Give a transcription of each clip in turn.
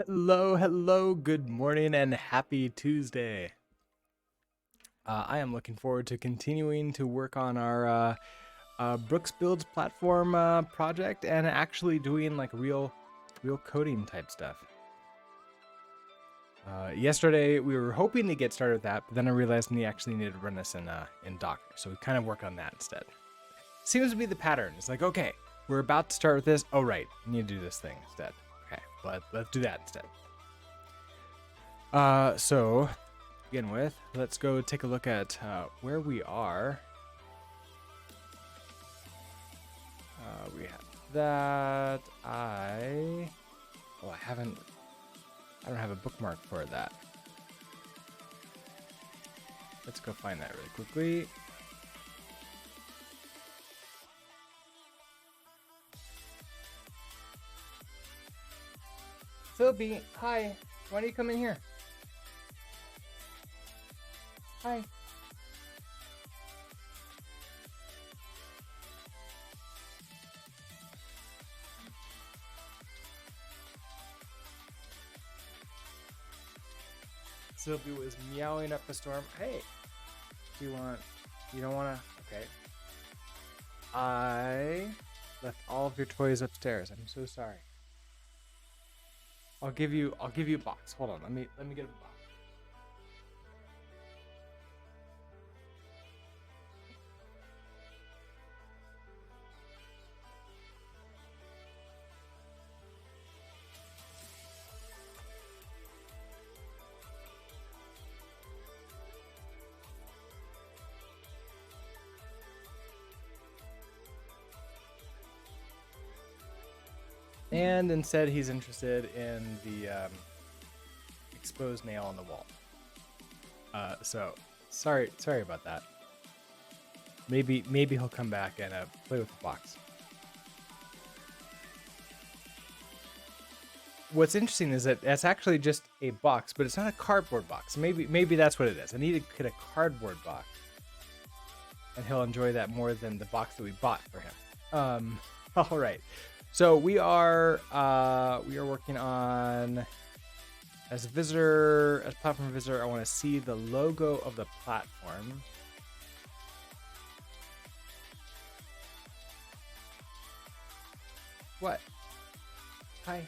Hello, good morning and happy Tuesday. I am looking forward to continuing to work on our Brooks Builds platform project and actually doing like real coding type stuff. Yesterday we were hoping to get started with that, but then I realized we actually needed to run this in Docker, so we kind of work on that instead. Seems to be the pattern. It's like, okay, we're about to start with this. Oh right, we need to do this thing instead. Okay, let's do that instead. So to begin with, let's go take a look at where we are. We have that. I don't have a bookmark for that. Let's go find that really quickly. Philby, hi. Why don't you come in here? Hi. Sylvie was meowing up a storm. Hey, you don't want to? Okay. I left all of your toys upstairs. I'm so sorry. I'll give you a box. Hold on. Let me get a box. And instead, he's interested in the exposed nail on the wall. So sorry about that. Maybe he'll come back and play with the box. What's interesting is that it's actually just a box, but it's not a cardboard box. Maybe that's what it is. I need to get a cardboard box, and he'll enjoy that more than the box that we bought for him. All right. So we are working on, as a visitor, as platform visitor, I want to see the logo of the platform. What? Hi.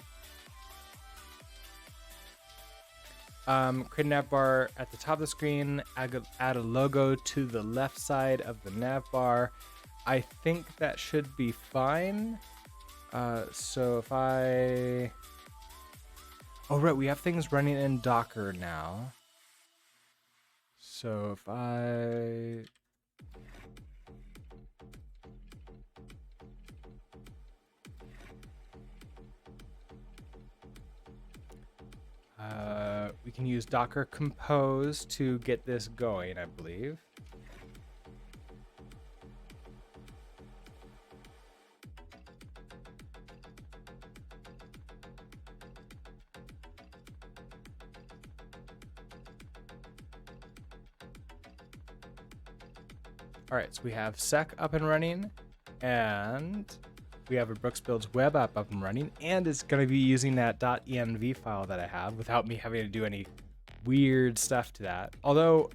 Create a navbar at the top of the screen. Add a logo to the left side of the navbar. I think that should be fine. So if oh right, we have things running in Docker now. So if we can use Docker Compose to get this going, I believe. All right, so we have sec up and running, and we have a Brooks Builds web app up and running, and it's going to be using that .env file that I have without me having to do any weird stuff to that. Although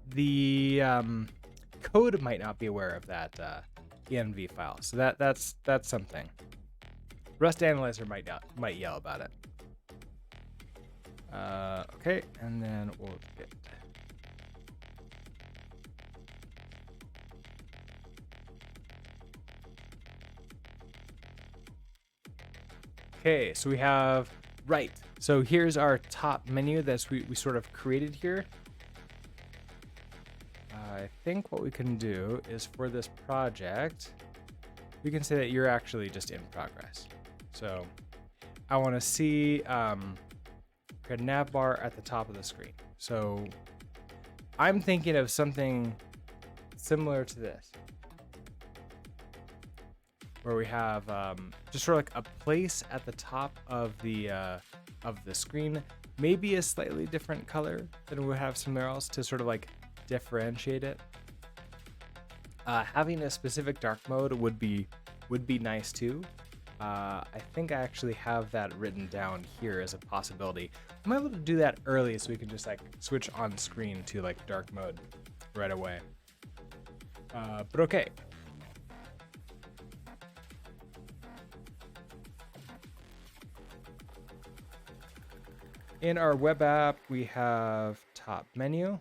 the code might not be aware of that env file, so that's something. Rust Analyzer might yell about it. Okay, and then we'll get. Okay, so we have, right. So here's our top menu that's we sort of created here. I think what we can do is for this project, we can say that you're actually just in progress. So I want to see a navbar at the top of the screen. So I'm thinking of something similar to this, where we have just sort of like a place at the top of the screen, maybe a slightly different color than we have somewhere else to sort of like differentiate it. Having a specific dark mode would be nice too. I think I actually have that written down here as a possibility. I'm able to do that early so we can just like switch on screen to like dark mode right away. But okay. In our web app, we have top menu.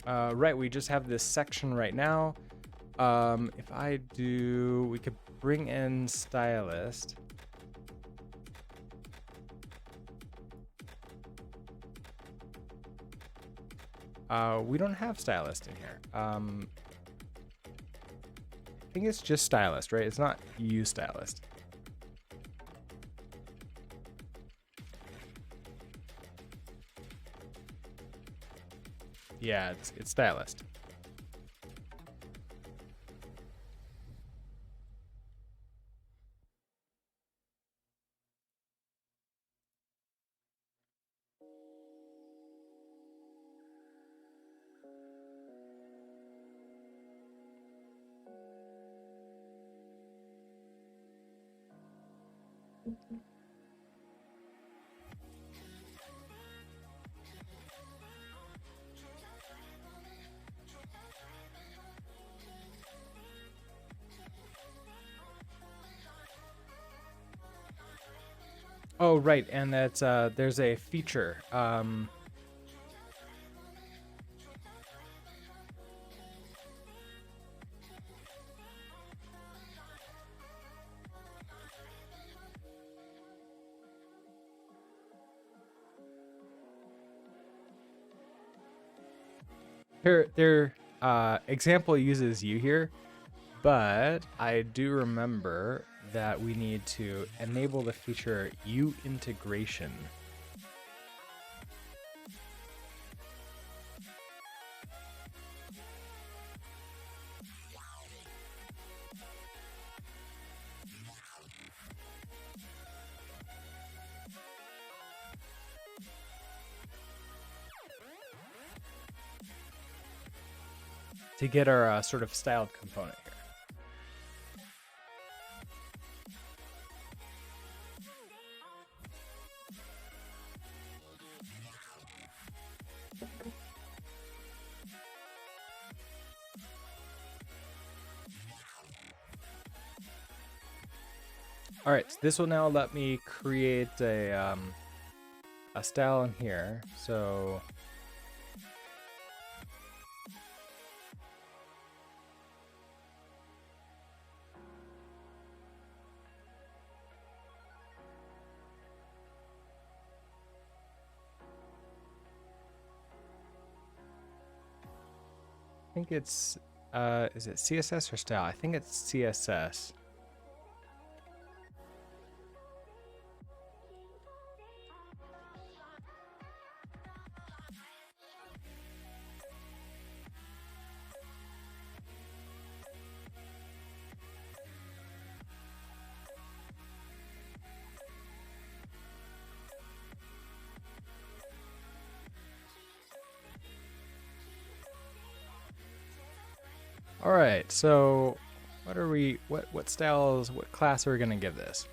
Right, we just have this section right now. If I do, we could bring in stylist. We don't have stylist in here. I think it's just stylist, right? It's not use stylist. Yeah, it's stylist. Oh, right, and that's there's a feature. Their example uses you here, but I do remember that we need to enable the feature U integration. To get our sort of styled component here. All right, so this will now let me create a style in here. So I think it's is it CSS or style? I think it's CSS. All right, so what styles, what class are we gonna give this?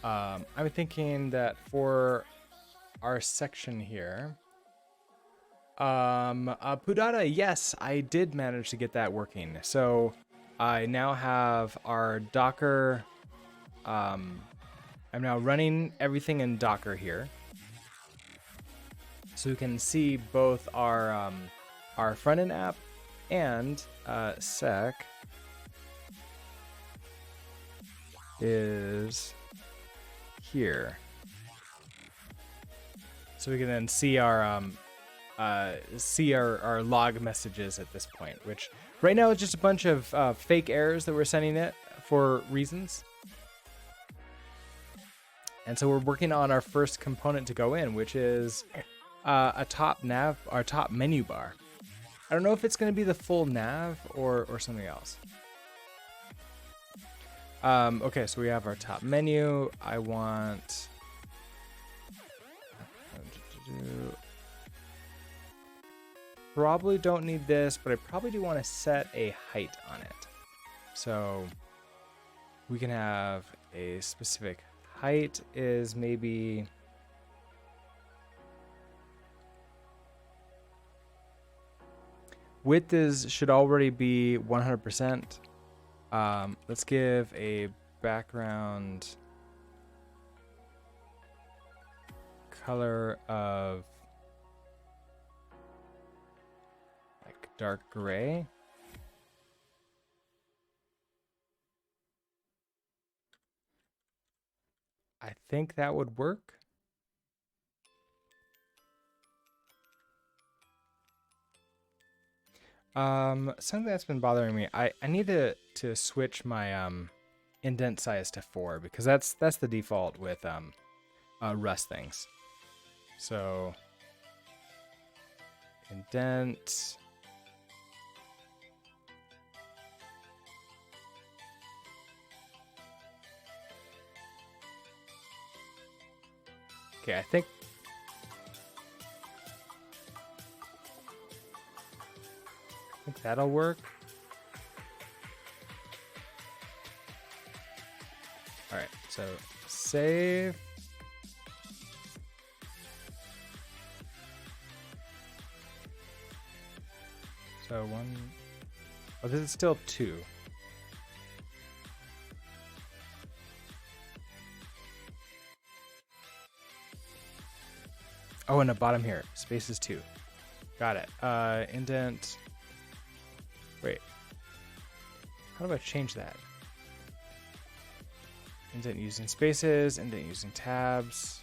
I'm thinking that for our section here, Pudata, yes, I did manage to get that working. So I now have our Docker, I'm now running everything in Docker here. So you can see both our front end app and sec is here. So we can then see our log messages at this point, which right now is just a bunch of fake errors that we're sending it for reasons. And so we're working on our first component to go in, which is a top menu bar. I don't know if it's going to be the full nav or something else. Okay, so we have our top menu. I want probably don't need this, but I probably do want to set a height on it. So we can have a specific height is maybe width should already be 100%. Let's give a background color of like dark gray. I think that would work. Something that's been bothering me, I need to switch my indent size to 4 because that's the default with Rust things. So indent. Okay, I think that'll work. All right, so save. So 1. Oh, this is still 2. Oh, and the bottom here, space is 2. Got it. Indent. Wait. How do I change that? Indent using spaces, indent using tabs.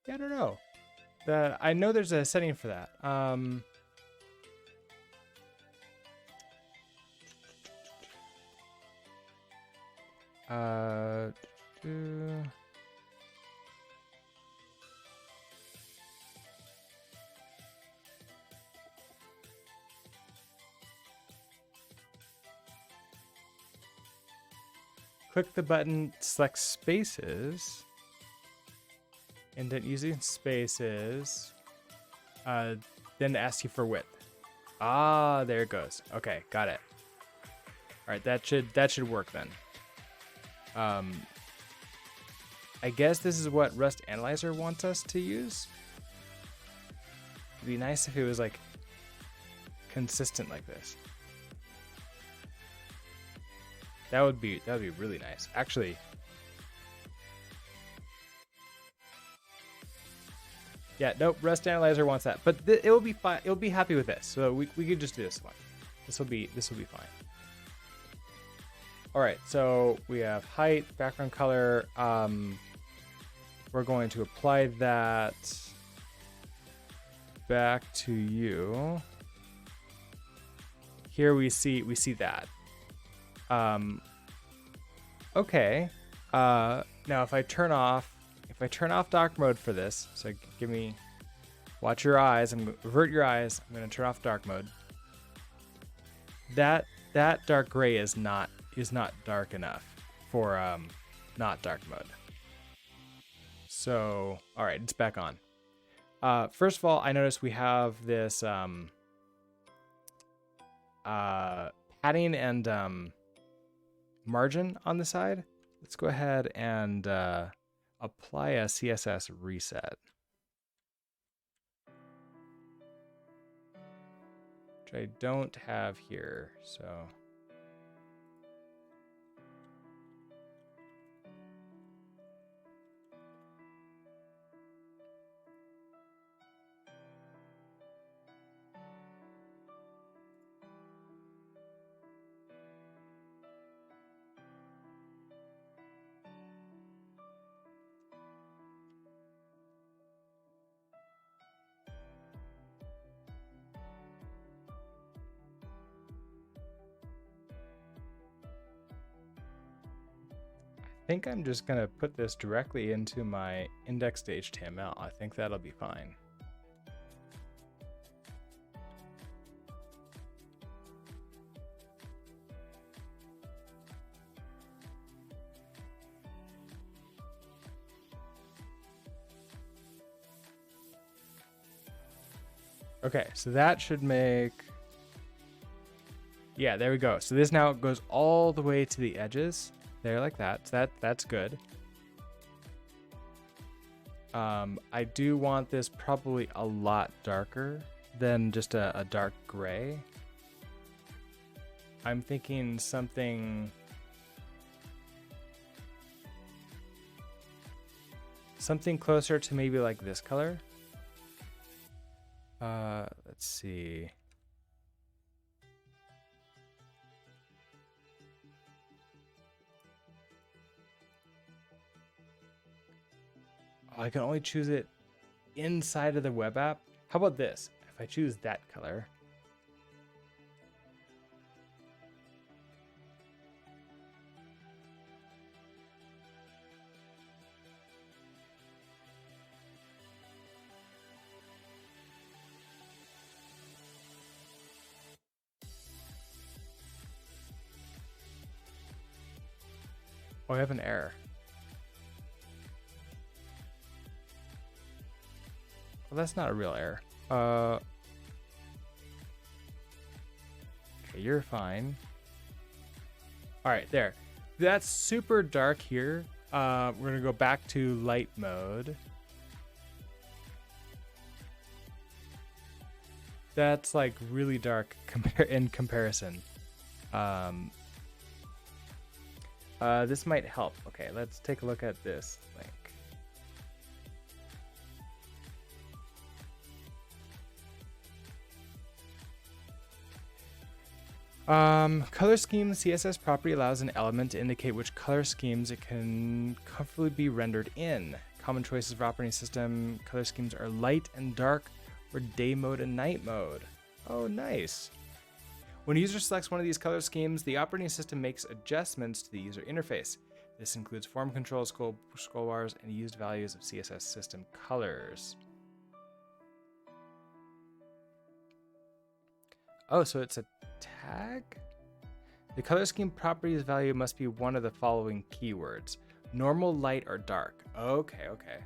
Yeah, I don't know. I know there's a setting for that. Click the button, select spaces. Indent using spaces. Then ask you for width. Ah, there it goes. Okay, got it. All right, that should work then. I guess this is what Rust Analyzer wants us to use. It'd be nice if it was like consistent like this. That would be really nice. Actually, yeah, nope. Rust Analyzer wants that, but it will be fine. It'll be happy with this, so we could just do this one. This will be fine. All right, so we have height, background color. We're going to apply that back to you. Here we see that. Okay. Now if I turn off dark mode for this, so watch your eyes. Avert your eyes. I'm gonna turn off dark mode. That dark gray is not dark enough for not dark mode. So all right, it's back on. First of all, I noticed we have this padding and margin on the side. Let's go ahead and apply a CSS reset, which I don't have here, so. think I'm just gonna put this directly into my indexed HTML. I think that'll be fine. Okay, so that should make, yeah, there we go. So this now goes all the way to the edges there like that. So that's good. I do want this probably a lot darker than just a dark gray. I'm thinking something closer to maybe like this color. Let's see. Oh, I can only choose it inside of the web app. How about this? If I choose that color. Oh, I have an error. Well, that's not a real error. Okay, you're fine. All right, there. That's super dark here. We're gonna go back to light mode. That's like really dark in comparison. This might help. Okay, let's take a look at this link. Color scheme CSS property allows an element to indicate which color schemes it can comfortably be rendered in. Common choices for operating system color schemes are light and dark, or day mode and night mode. Oh, nice. When a user selects one of these color schemes, the operating system makes adjustments to the user interface. This includes form control, scroll bars, and used values of CSS system colors. Oh, so it's a tag? The color scheme properties value must be one of the following keywords: normal, light, or dark. Okay, okay.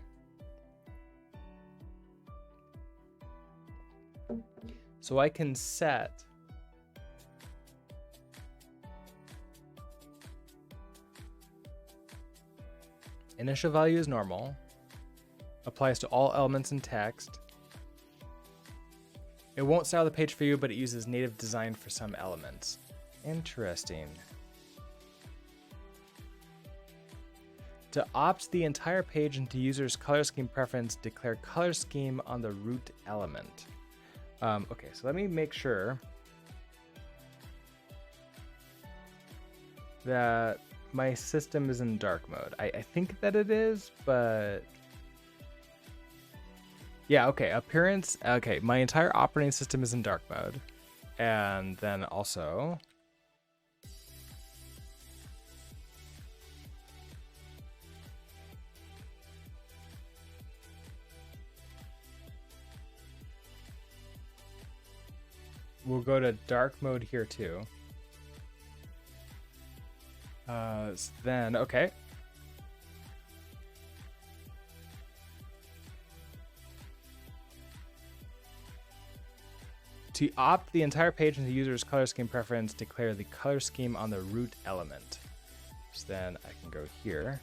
So I can set initial value is normal, applies to all elements in text. It won't style the page for you, but it uses native design for some elements. Interesting. To opt the entire page into user's color scheme preference, declare color scheme on the root element. Okay, so let me make sure that my system is in dark mode. I think that it is, but yeah, okay, appearance. Okay, my entire operating system is in dark mode. And then also we'll go to dark mode here too. Then, okay. To opt the entire page into user's color scheme preference, declare the color scheme on the root element. So then I can go here,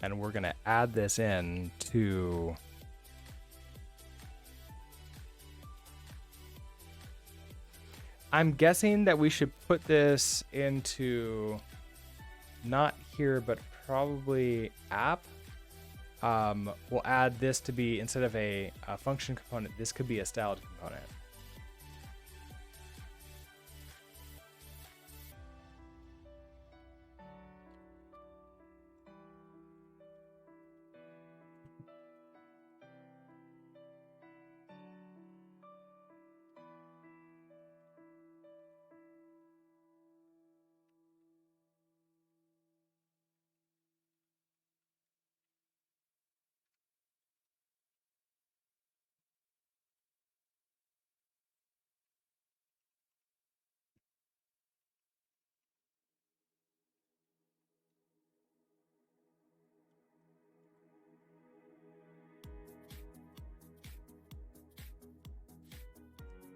and we're gonna add this in to I'm guessing that we should put this into not here, but probably app. We'll add this to be, instead of a function component, this could be a styled component.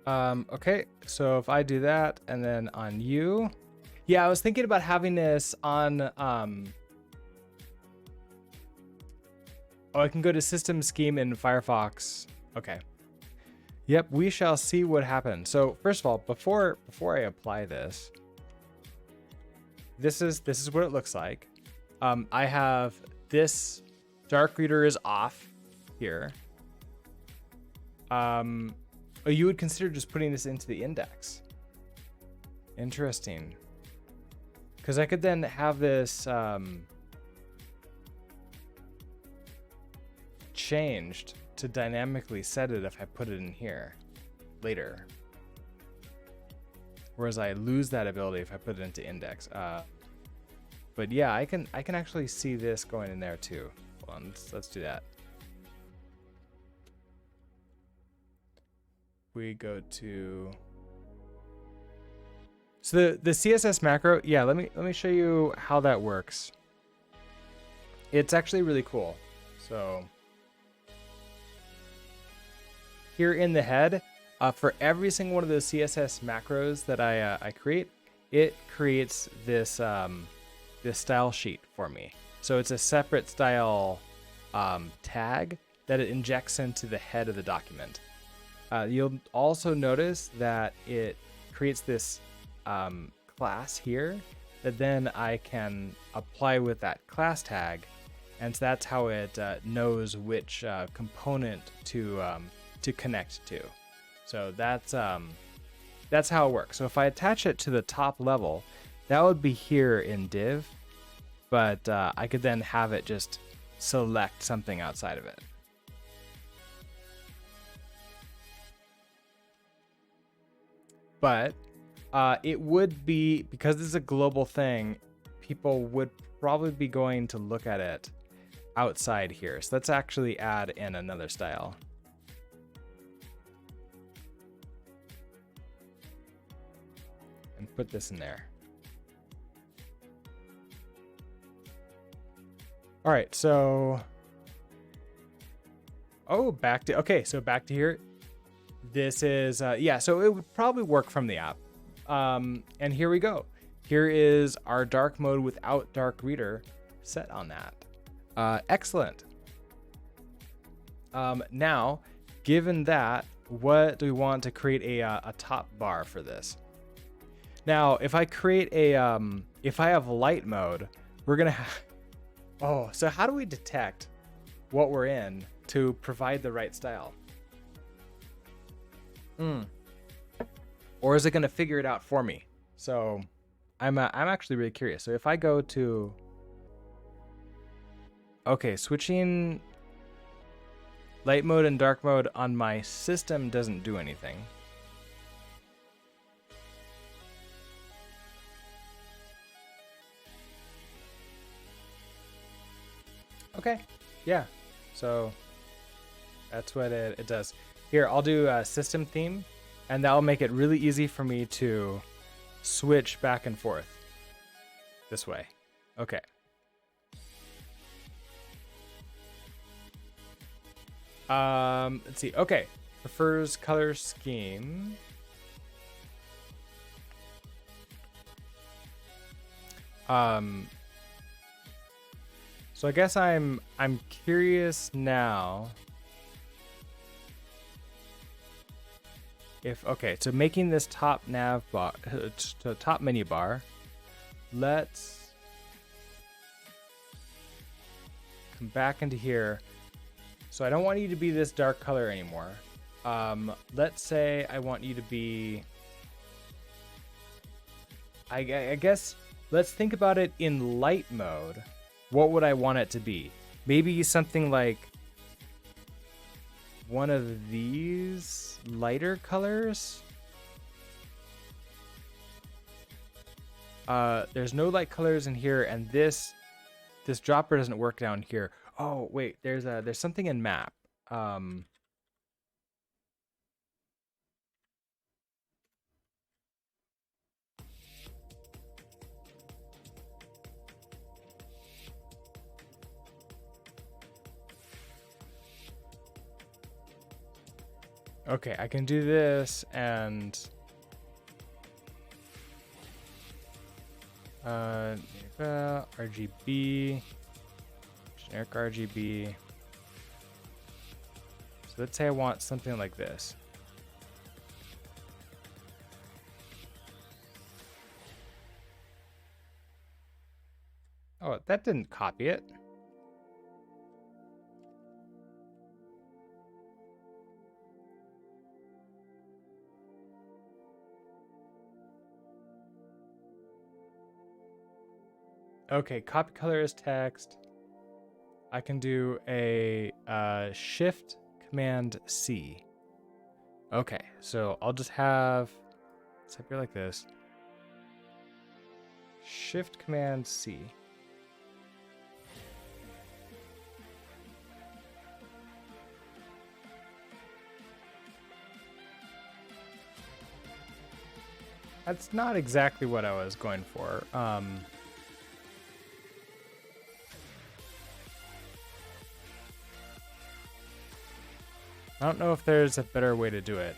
Okay, so if I do that and then on you, yeah, I was thinking about having this on, oh, I can go to System Scheme in Firefox. Okay. Yep, we shall see what happens. So first of all, before I apply this, this is what it looks like. I have this dark reader is off here. Oh, you would consider just putting this into the index. Interesting. Because I could then have this changed to dynamically set it if I put it in here later. Whereas I lose that ability if I put it into index. But yeah, I can actually see this going in there too. Hold on, let's do that. We go to, so the CSS macro, yeah, let me show you how that works. It's actually really cool. So here in the head, for every single one of those CSS macros that I create, it creates this this style sheet for me. So it's a separate style tag that it injects into the head of the document. You'll also notice that it creates this class here that then I can apply with that class tag, and so that's how it knows which component to connect to. So that's how it works. So if I attach it to the top level, that would be here in div, but I could then have it just select something outside of it. But it would be, because this is a global thing, people would probably be going to look at it outside here. So let's actually add in another style. And put this in there. All right, so, oh, back to, okay, so back to here. This is, yeah, so it would probably work from the app. And here we go. Here is our dark mode without dark reader set on that. Excellent. Now, given that, what do we want to create a top bar for this? Now, if I create a, if I have light mode, we're gonna have, oh, so how do we detect what we're in to provide the right style? Or is it going to figure it out for me? So I'm actually really curious. So if I go to, okay, switching light mode and dark mode on my system doesn't do anything. Okay, yeah, so that's what it does. Here, I'll do a system theme, and that'll make it really easy for me to switch back and forth this way. Okay. Let's see. Okay, prefers color scheme. So I guess I'm curious now. If, okay, so making this top nav bar, top menu bar, let's come back into here. So I don't want you to be this dark color anymore. Let's say I want you to be, I guess, let's think about it in light mode. What would I want it to be? Maybe something like one of these lighter colors. There's no light colors in here, and this dropper doesn't work down here. Oh wait, there's something in map. Okay, I can do this and RGB, generic RGB. So let's say I want something like this. Oh, that didn't copy it. Okay, copy color as text. I can do a Shift Command C. Okay, so I'll just have it's up here like this. Shift Command C. That's not exactly what I was going for. I don't know if there's a better way to do it.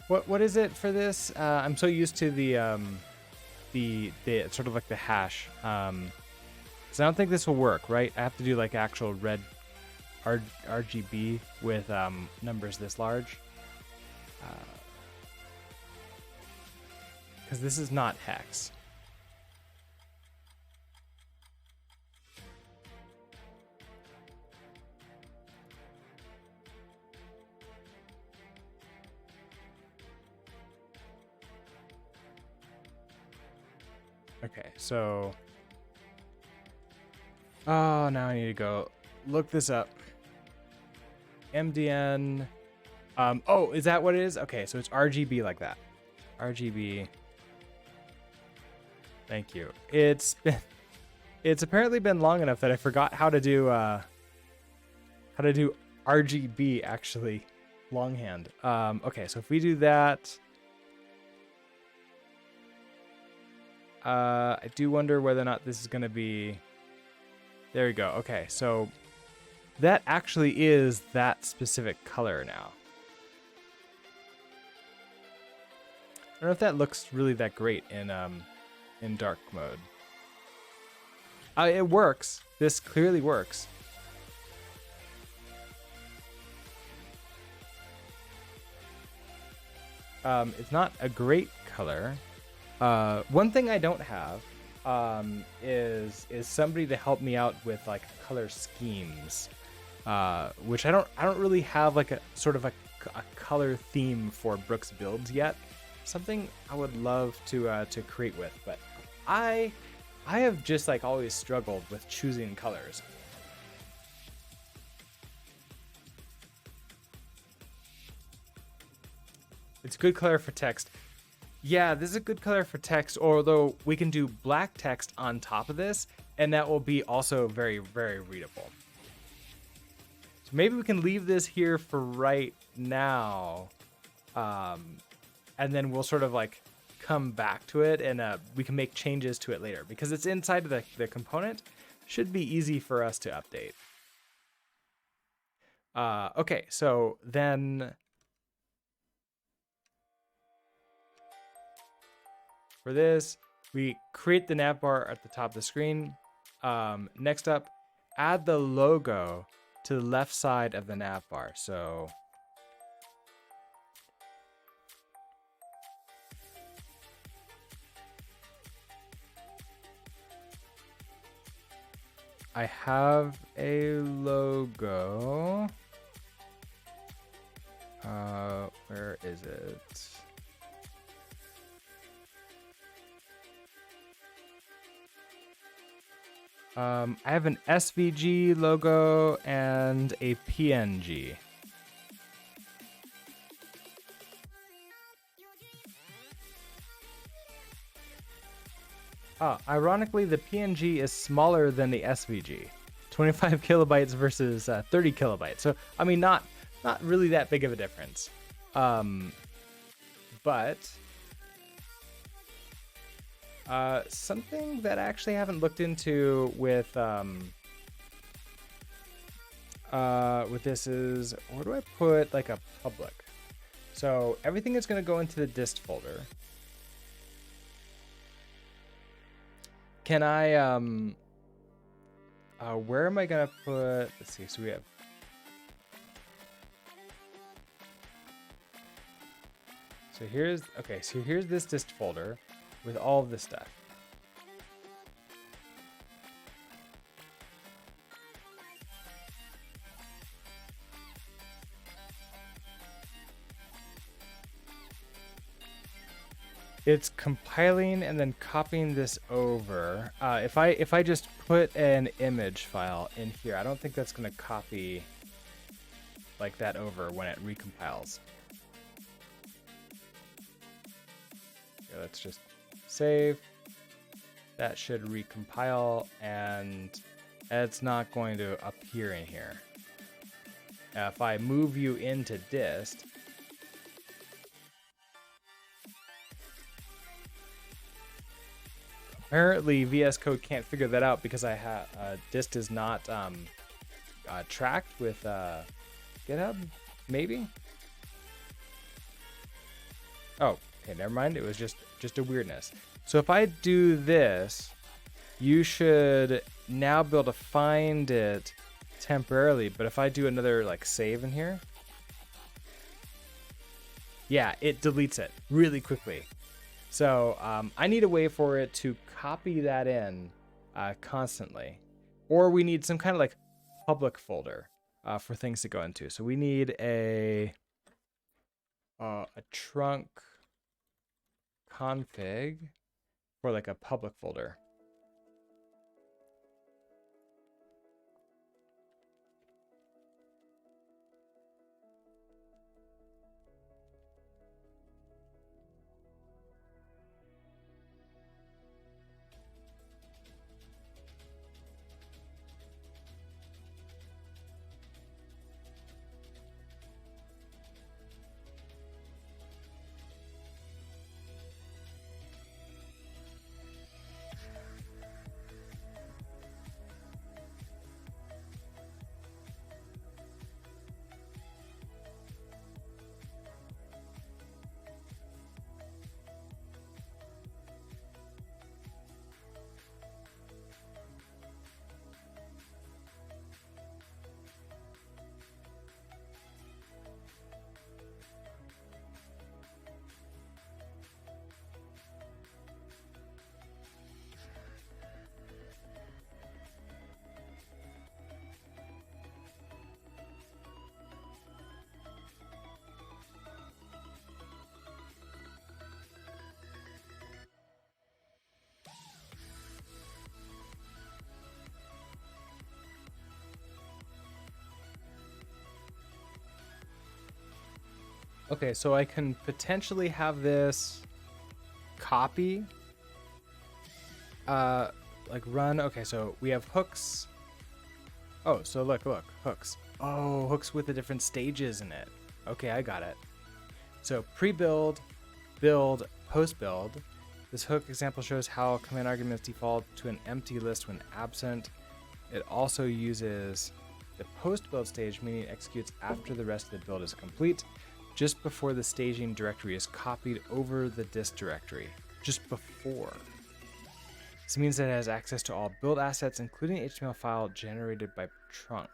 What is it for this? I'm so used to the sort of like the hash. So I don't think this will work, right? I have to do like actual red RGB with numbers this large. Because this is not hex. Okay, so now I need to go look this up. MDN. Oh, is that what it is? Okay, so it's RGB like that. RGB. Thank you. It's apparently been long enough that I forgot how to do RGB actually longhand. Okay, so if we do that, I do wonder whether or not this is gonna be. There we go. Okay, so that actually is that specific color now. I don't know if that looks really that great in dark mode. It works. This clearly works. It's not a great color. One thing I don't have is somebody to help me out with like color schemes, which I don't really have like a sort of a color theme for Brooks builds yet. Something I would love to create with, but I have just like always struggled with choosing colors. It's a good color for text. Yeah, this is a good color for text, although we can do black text on top of this, and that will be also very, very readable. So maybe we can leave this here for right now, and then we'll sort of like come back to it, and we can make changes to it later. Because it's inside of the component, should be easy for us to update. Okay, so then for this, we create the navbar at the top of the screen. Next up, add the logo to the left side of the navbar. So I have a logo. Where is it? I have an SVG logo and a PNG. Ironically, the PNG is smaller than the SVG. 25 kilobytes versus 30 kilobytes. So, I mean, not really that big of a difference. But something that I actually haven't looked into with with this is, where do I put like a public? So everything is going to go into the dist folder. Can I, where am I going to put, let's see, so we have, so here's, okay, so here's this dist folder with all of this stuff. It's compiling and then copying this over. If I just put an image file in here, I don't think that's going to copy like that over when it recompiles. Okay, let's just save. That should recompile, and it's not going to appear in here. Now, if I move you into dist, apparently VS Code can't figure that out because I have dist is not tracked with GitHub, maybe. Oh, okay, never mind. It was just a weirdness. So if I do this, you should now be able to find it temporarily. But if I do another like save in here, yeah, it deletes it really quickly. So I need a way for it to copy that in constantly, or we need some kind of like public folder for things to go into. So we need a trunk config for like a public folder. Okay, so I can potentially have this copy, like run. Okay, so we have hooks. Oh, so look, hooks. Oh, hooks with the different stages in it. Okay, I got it. So pre-build, build, post-build. This hook example shows how command arguments default to an empty list when absent. It also uses the post-build stage, meaning it executes after the rest of the build is complete, just before the staging directory is copied over the dist directory. Just before. This means that it has access to all build assets, including the HTML file generated by trunk.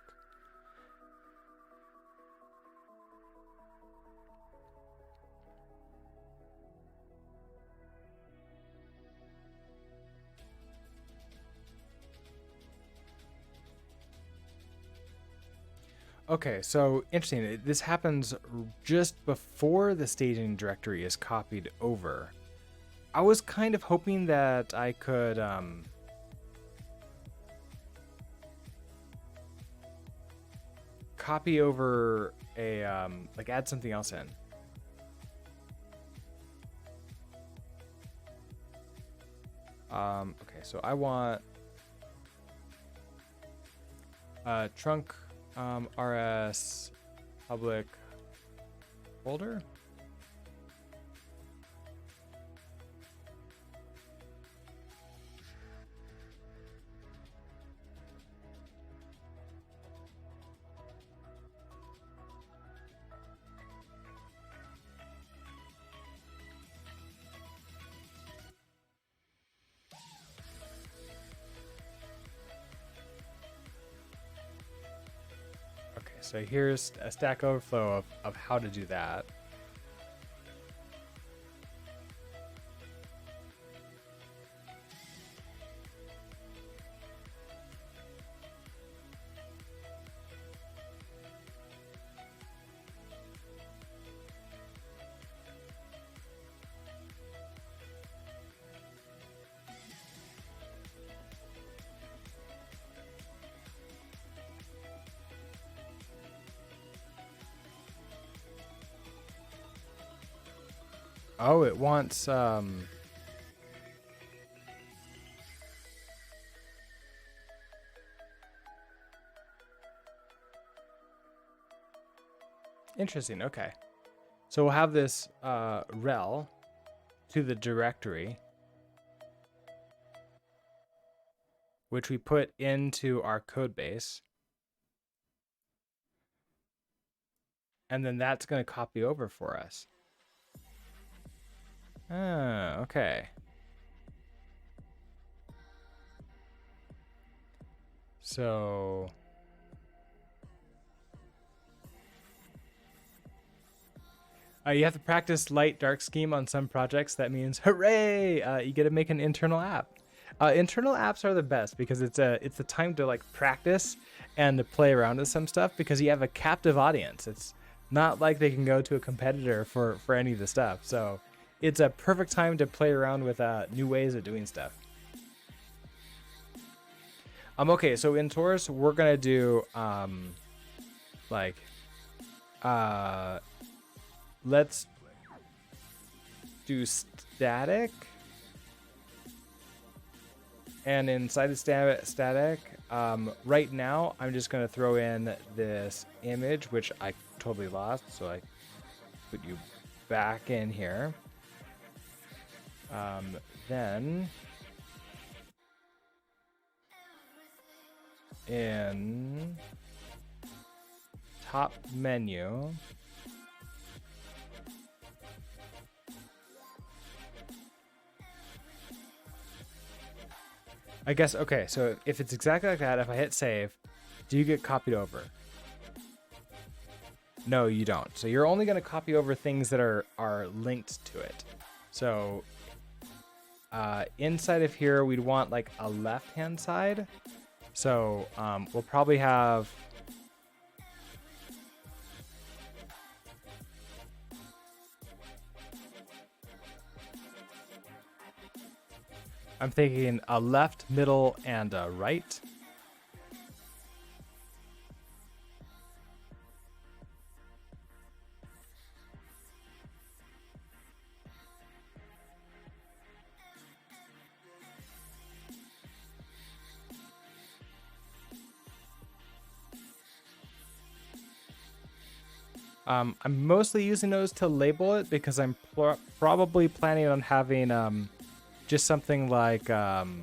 Okay, so interesting. This happens just before the staging directory is copied over. I was kind of hoping that I could copy over a like add something else in. Okay, so I want trunk rs public folder. so here's a Stack Overflow of how to do that. Oh, it wants interesting. Okay, so we'll have this rel to the directory, which we put into our code base, and then that's going to copy over for us. Oh, okay. So you have to practice light dark scheme on some projects. That means hooray! You get to make an internal app. Internal apps are the best because it's the time to like practice and to play around with some stuff because you have a captive audience. It's not like they can go to a competitor for any of the stuff. So it's a perfect time to play around with new ways of doing stuff. Okay, so in Taurus, we're gonna do let's do static, and inside of static, right now I'm just gonna throw in this image, which I totally lost, so I put you back in here. Then in top menu, I guess, okay, so if it's exactly like that, if I hit save, do you get copied over? No, you don't. So you're only going to copy over things that are linked to it. So inside of here, we'd want like a left-hand side. So we'll probably have I'm thinking a left, middle, and a right. I'm mostly using those to label it because I'm probably planning on having just something like not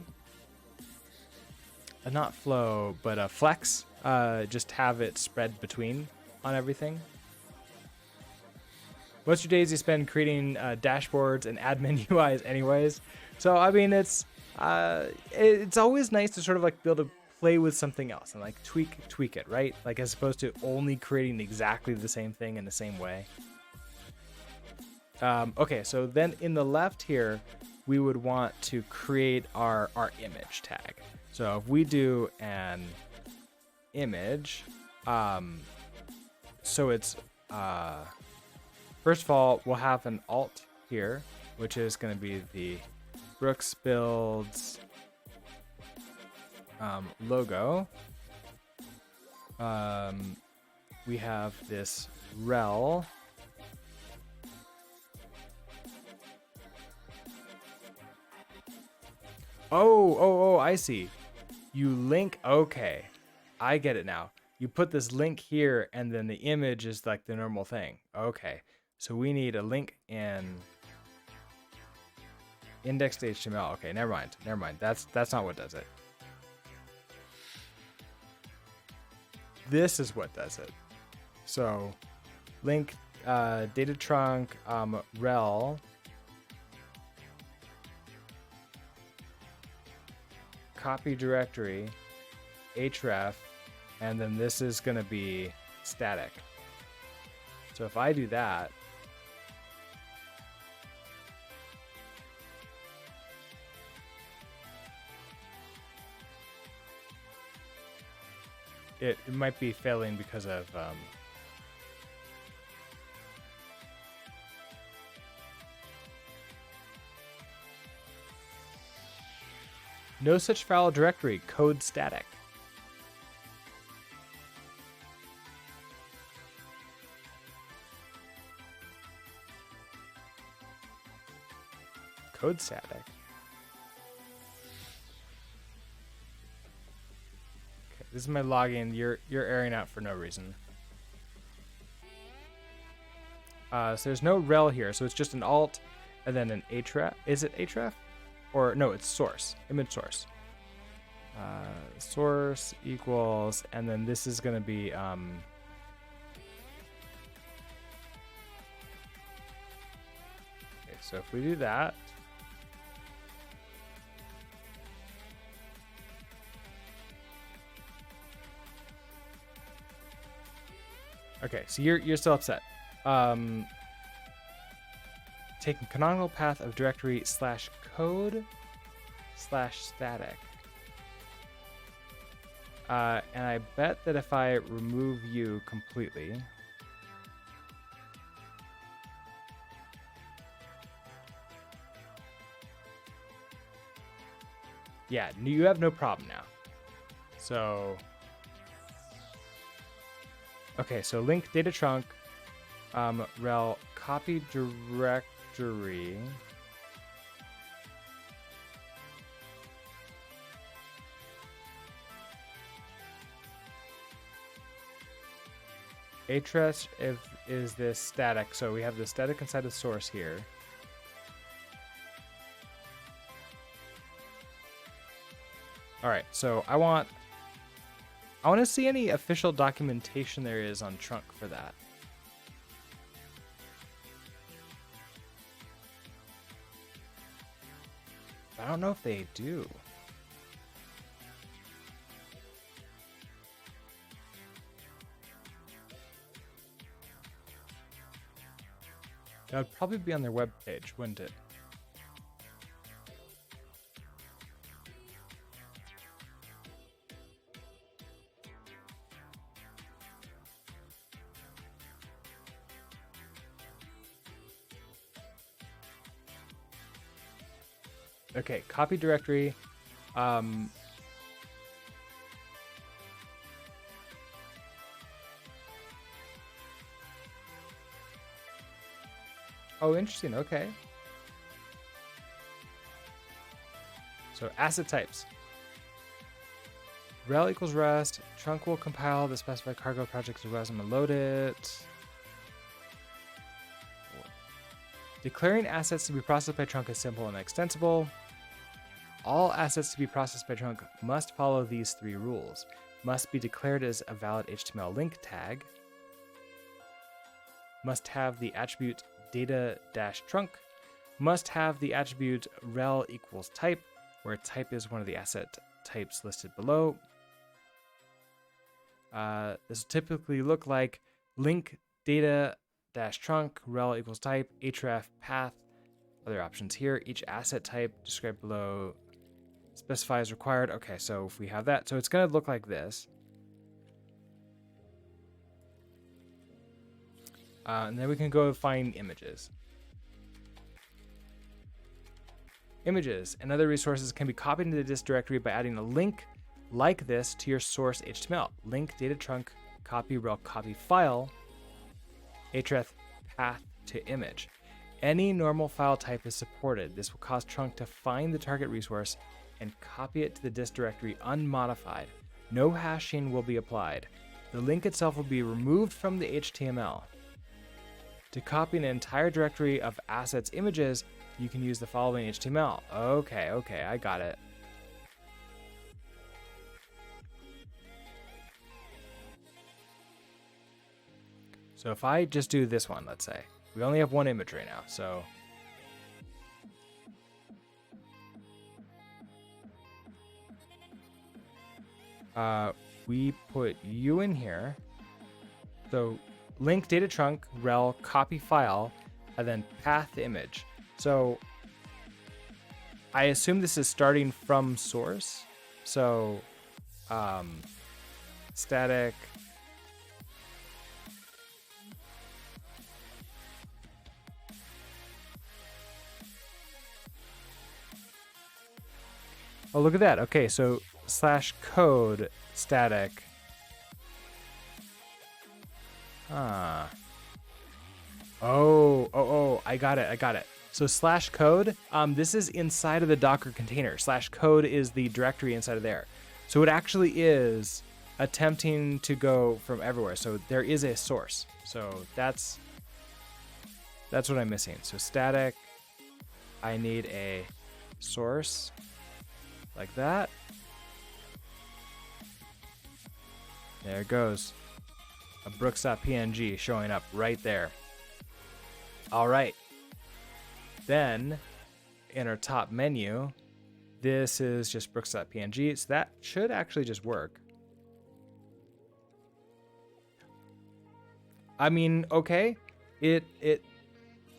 flow, but a flex. Just have it spread between on everything. Most of your days you spend creating dashboards and admin UIs anyways. So I mean, it's always nice to sort of like be able to play with something else and like tweak it, right? Like as opposed to only creating exactly the same thing in the same way. Okay, so then in the left here, we would want to create our image tag. So if we do an image, so it's first of all, we'll have an alt here, which is going to be the Brooks Builds logo. We have this rel. Oh, I see. You link, okay. I get it now. You put this link here and then the image is like the normal thing. Okay. So we need a link in index.html. Okay, never mind. That's not what does it. This is what does it. So link data trunk rel copy directory href, and then this is going to be static. So if I do that, it might be failing because of no such file directory, code static. Code static. Okay, this is my login. You're airing out for no reason. So there's no rel here, so it's just an alt and then an href. Is it href? Or no, it's source, image source. Source equals, and then this is going to be okay, so if we do that, okay, so you're still upset. Taking canonical path of directory /code /static. And I bet that if I remove you completely, yeah, you have no problem now. So, okay, so link data trunk, rel copy directory. Href is this static, so we have the static inside the source here. All right, so I want to see any official documentation there is on trunk for that. I don't know if they do. That would probably be on their web page, wouldn't it? Okay, copy directory. Oh, interesting. Okay. So asset types. Rel equals rest. Trunk will compile the specified cargo project to rest and load it. Declaring assets to be processed by trunk is simple and extensible. All assets to be processed by trunk must follow these three rules. Must be declared as a valid HTML link tag. Must have the attribute data-trunk. Must have the attribute rel equals type, where type is one of the asset types listed below. This will typically look like link data-trunk, rel equals type, href, path, other options here. Each asset type described below specifies required. Okay, so if we have that, so it's going to look like this. And then we can go find images. Images and other resources can be copied into the disk directory by adding a link like this to your source HTML. Link data trunk copy rel copy file href path to image. Any normal file type is supported. This will cause trunk to find the target resource and copy it to the disk directory unmodified. No hashing will be applied. The link itself will be removed from the HTML. To copy an entire directory of assets images, you can use the following HTML. Okay, I got it. So if I just do this one, let's say, we only have one image right now, so we put you in here. So link data trunk, rel, copy file, and then path image. So I assume this is starting from source. So static oh, look at that. Okay, so /code static. Oh, I got it. So /code, this is inside of the Docker container. /code is the directory inside of there. So it actually is attempting to go from everywhere. So there is a source. So that's what I'm missing. So static, I need a source like that. There it goes. A brooks.png showing up right there. All right. Then in our top menu, this is just brooks.png. So that should actually just work. I mean, okay. It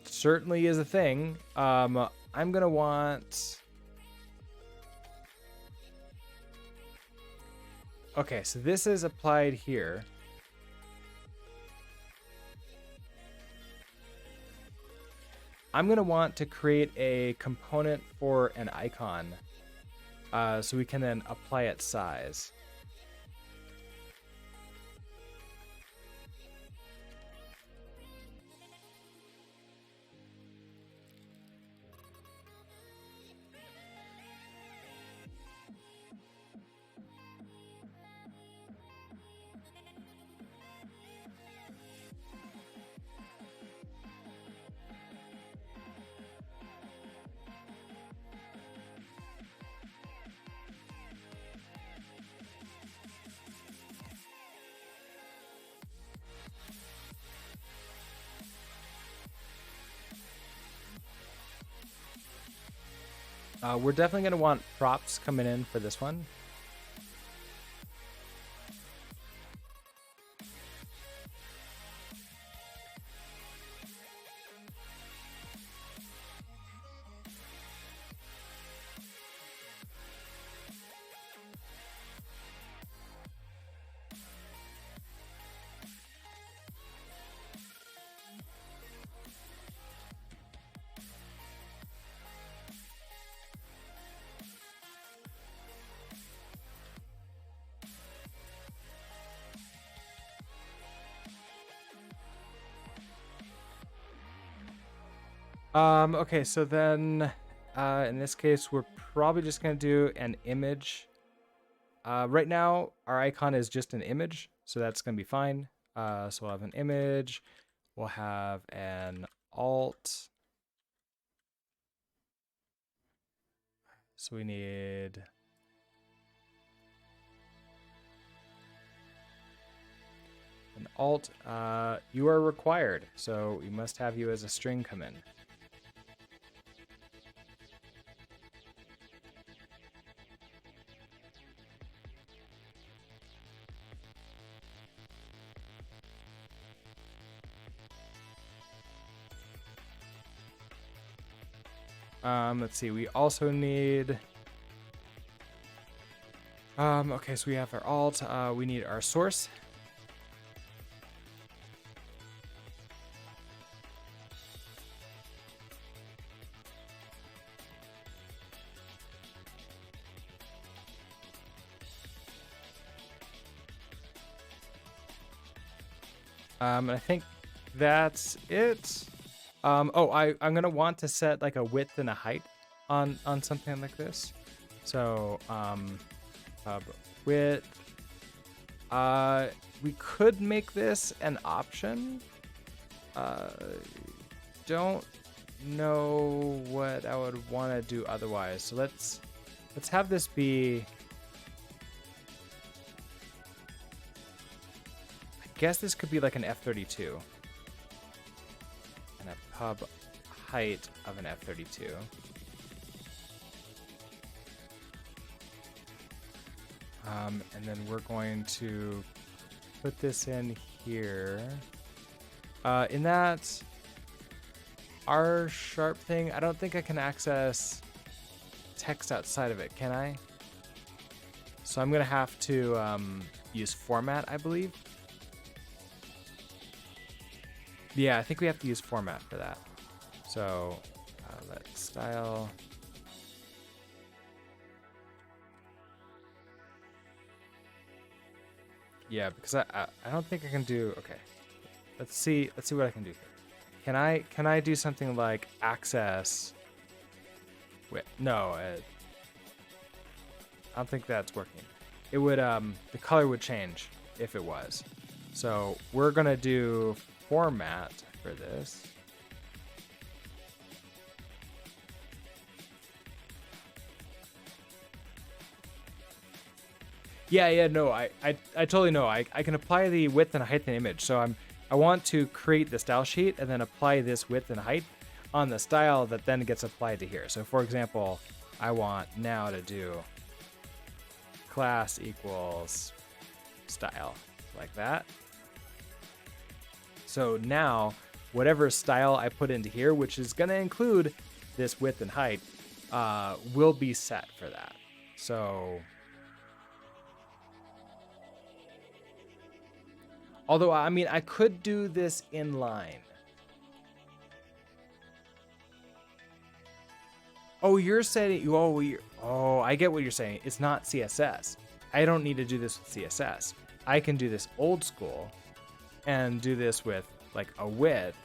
certainly is a thing. I'm going to want... Okay, so this is applied here. I'm going to want to create a component for an icon so we can then apply its size. We're definitely going to want props coming in for this one. Okay, so then in this case, we're probably just going to do an image. Right now, our icon is just an image, so that's going to be fine. So we'll have an image. We'll have an alt. So we need... an alt. You are required, so we must have you as a string come in. Let's see, we also need... okay, so we have our alt, we need our source. And I think that's it. I'm gonna want to set like a width and a height on something like this. So pub width. We could make this an option. Don't know what I would want to do otherwise. So let's have this be... I guess this could be like an F32. And a pub height of an F32. And then we're going to put this in here. In that R# thing, I don't think I can access text outside of it, can I? So I'm gonna have to use format, I believe. Yeah, I think we have to use format for that. So let style. Yeah, because I don't think I can do. Okay, let's see what I can do here. Can I do something like access? Wait, no, I don't think that's working. It would the color would change if it was. So we're gonna do format for this. Yeah, no, I totally know. I can apply the width and height in the image. So I want to create the style sheet and then apply this width and height on the style that then gets applied to here. So for example, I want now to do class equals style like that. So now whatever style I put into here, which is going to include this width and height, will be set for that. So although, I mean, I could do this inline. Oh, you're saying, oh, I get what you're saying. It's not CSS. I don't need to do this with CSS. I can do this old school and do this with like a width.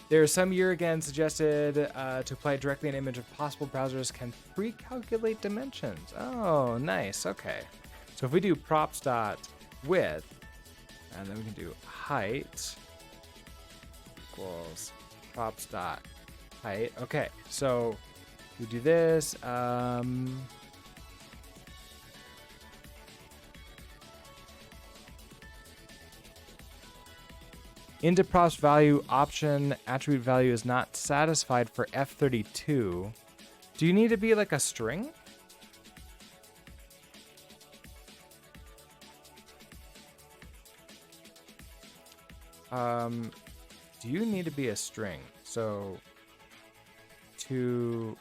There's some year again suggested to apply directly an image of possible browsers can pre-calculate dimensions. Oh, nice. Okay. So if we do props.width, and then we can do height equals props.height. Okay. So we do this. Into props value option attribute value is not satisfied for F32. Do you need to be like a string? Do you need to be a string? So to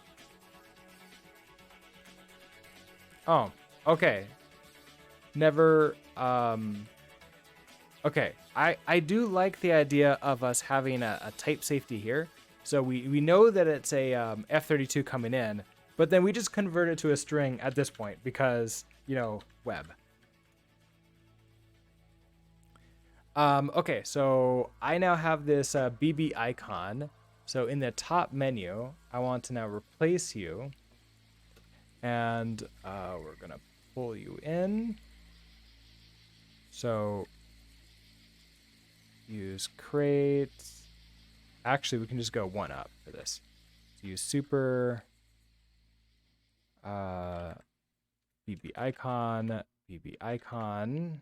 oh, okay. Never okay. I do like the idea of us having a type safety here. So we know that it's a F32 coming in, but then we just convert it to a string at this point because, you know, web. Okay, so I now have this BB icon. So in the top menu, I want to now replace you. And we're going to pull you in. So use crate. Actually, we can just go one up for this. So use super BB icon, BB icon.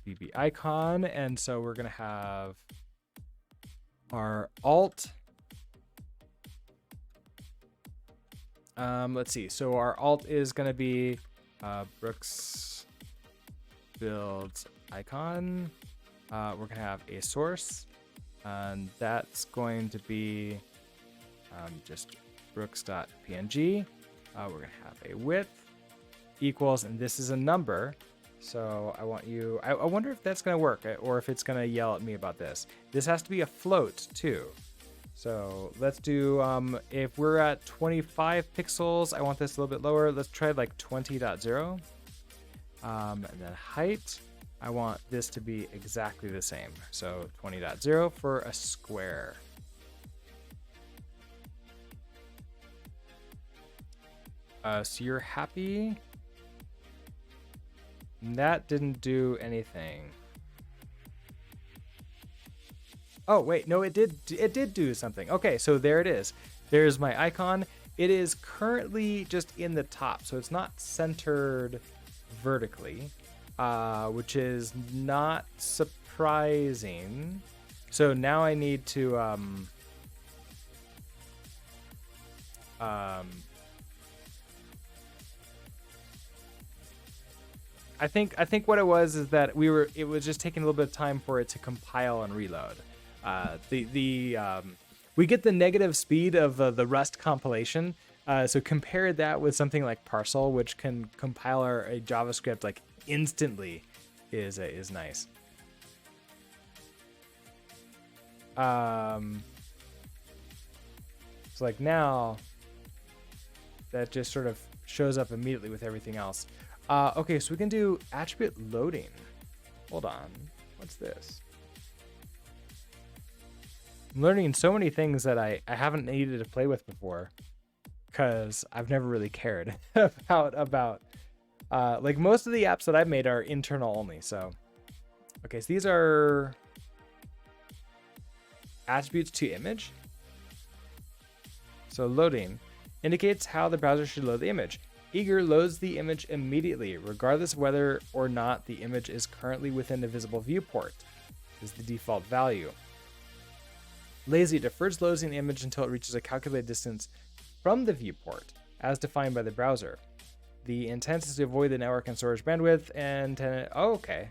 BB icon, and so we're gonna have our alt. Let's see. So our alt is gonna be Brooks builds icon. We're gonna have a source, and that's going to be just brooks.png. We're gonna have a width equals, and this is a number. So I want you, I wonder if that's going to work or if it's going to yell at me about this. This has to be a float too. So let's do, if we're at 25 pixels, I want this a little bit lower. Let's try like 20.0. And then height, I want this to be exactly the same. So 20.0 for a square. So you're happy? That didn't do anything. Oh, wait, no, it did do something. Okay, so there it is. There's my icon. It is currently just in the top, so it's not centered vertically, which is not surprising. So now I need to I think what it was is that it was just taking a little bit of time for it to compile and reload. We get the negative speed of the Rust compilation. So compare that with something like Parcel, which can compile a JavaScript like instantly, is nice. So like now, that just sort of shows up immediately with everything else. Okay, so we can do attribute loading. Hold on, what's this? I'm learning so many things that I haven't needed to play with before, because I've never really cared about like most of the apps that I've made are internal only. So, okay, so these are attributes to image. So loading indicates how the browser should load the image. Eager loads the image immediately, regardless of whether or not the image is currently within the visible viewport, is the default value. Lazy defers loading the image until it reaches a calculated distance from the viewport, as defined by the browser. The intent is to avoid the network and storage bandwidth, and okay.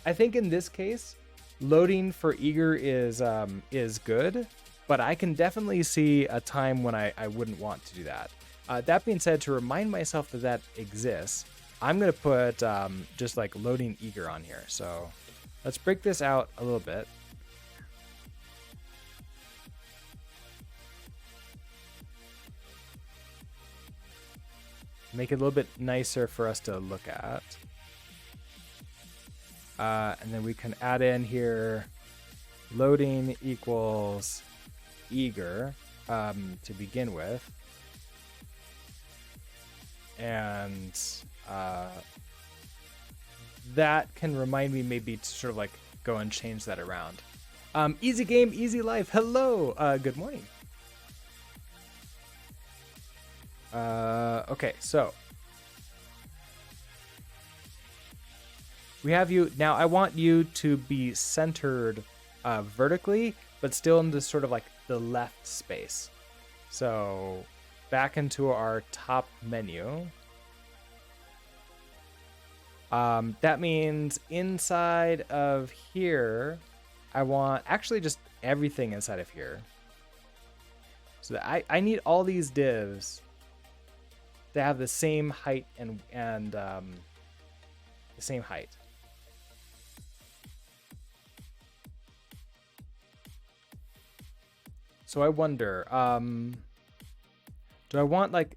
I think in this case, loading for Eager is good, but I can definitely see a time when I wouldn't want to do that. That being said, to remind myself that exists, I'm going to put just like loading Eager on here. So let's break this out a little bit. Make it a little bit nicer for us to look at. And then we can add in here loading equals Eager to begin with. And that can remind me maybe to sort of like go and change that around. Easy game, easy life. Hello. Good morning. Okay, so we have you now. I want you to be centered vertically, but still in this sort of like the left space. So back into our top menu. That means inside of here, I want actually just everything inside of here. So that I need all these divs to have the same height and the same height. So I wonder, do I want like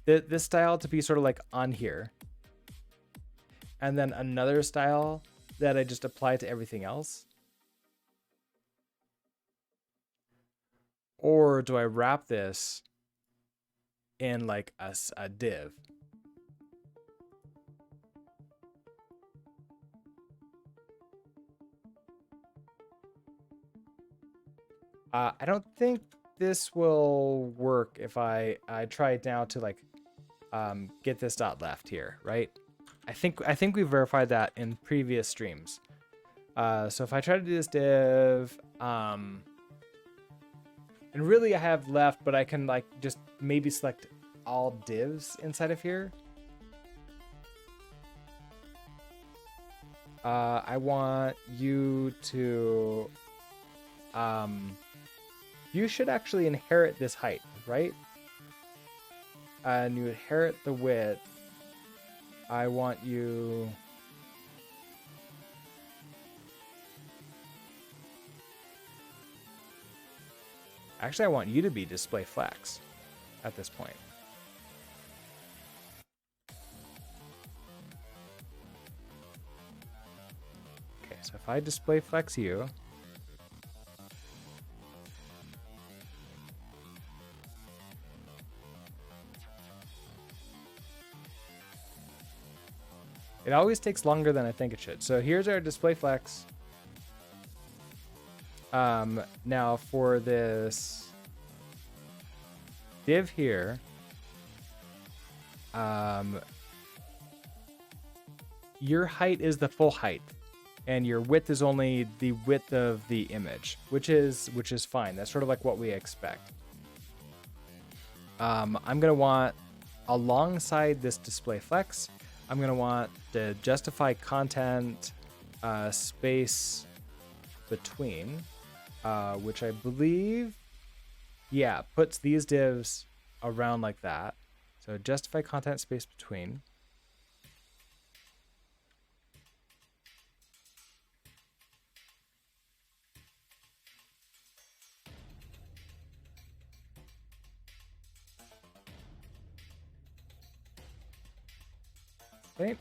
this style to be sort of like on here, and then another style that I just apply to everything else? Or do I wrap this in like a div? I don't think this will work if I try it now to like get this dot left here, right? I think we verified that in previous streams. So if I try to do this div, and really I have left, but I can like just maybe select all divs inside of here. I want you to, you should actually inherit this height, right? And you inherit the width. I want you... Actually, I want you to be display flex at this point. Okay, so if I display flex you, it always takes longer than I think it should. So here's our display flex. Now for this div here, your height is the full height. and your width is only the width of the image, which is fine. That's sort of like what we expect. I'm gonna want, alongside this display flex, I'm gonna want the justify content space between, which I believe, yeah, puts these divs around like that. So justify content space between. Okay.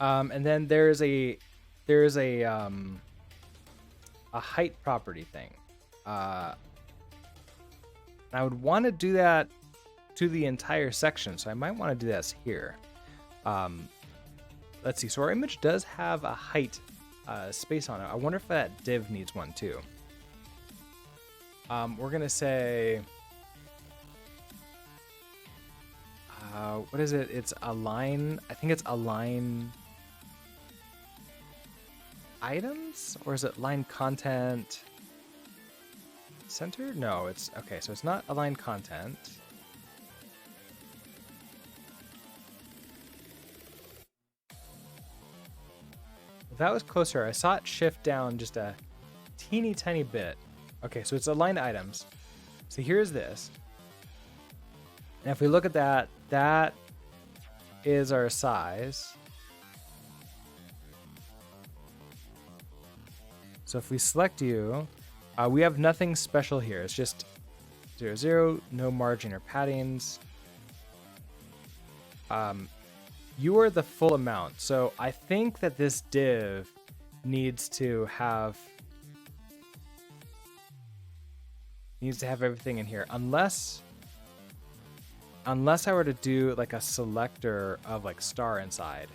And then there's a height property thing. I would want to do that to the entire section, so I might want to do this here. Let's see. So our image does have a height space on it. I wonder if that div needs one too. We're gonna say, what is it? It's align. I think it's align items, or is it line content center? No, it's okay. So it's not align content. If that was closer, I saw it shift down just a teeny tiny bit. Okay, so it's align items. So here's this. And if we look at that, that is our size. So if we select you, we have nothing special here. It's just 0, 0, no margin or paddings. You are the full amount. So I think that this div needs to have everything in here, unless I were to do like a selector of like star inside.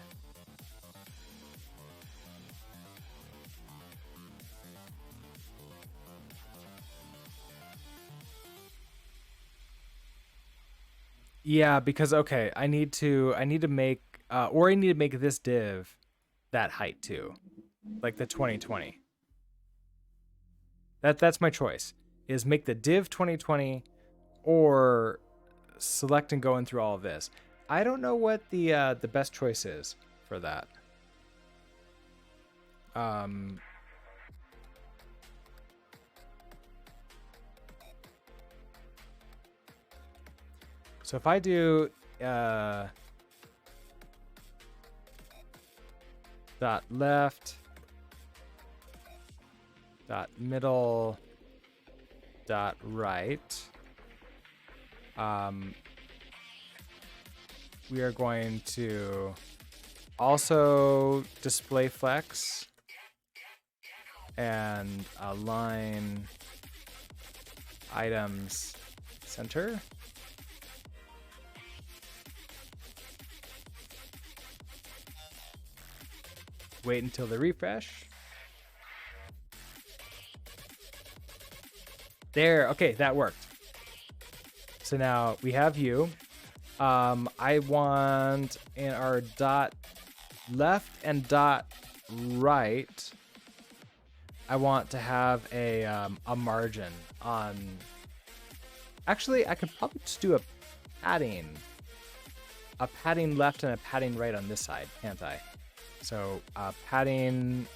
Yeah, because okay, I need to make or I need to make this div that height too, like the 2020. That's my choice, is make the div 2020 or select and going through all of this. I don't know what the best choice is for that. So if I do dot left, dot middle, dot right, we are going to also display flex and align items center. Wait until the refresh. There, okay, that worked. So now we have you. I want in our dot left and dot right, I want to have a margin on. Actually, I could probably just do a padding left and a padding right on this side, can't I? So padding,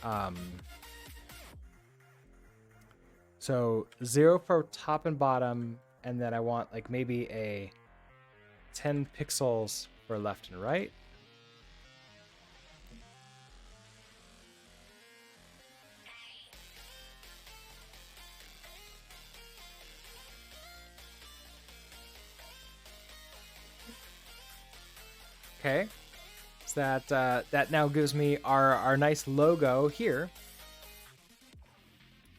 so 0 for top and bottom, and then I want like maybe a 10 pixels for left and right. Okay. That that now gives me our nice logo here.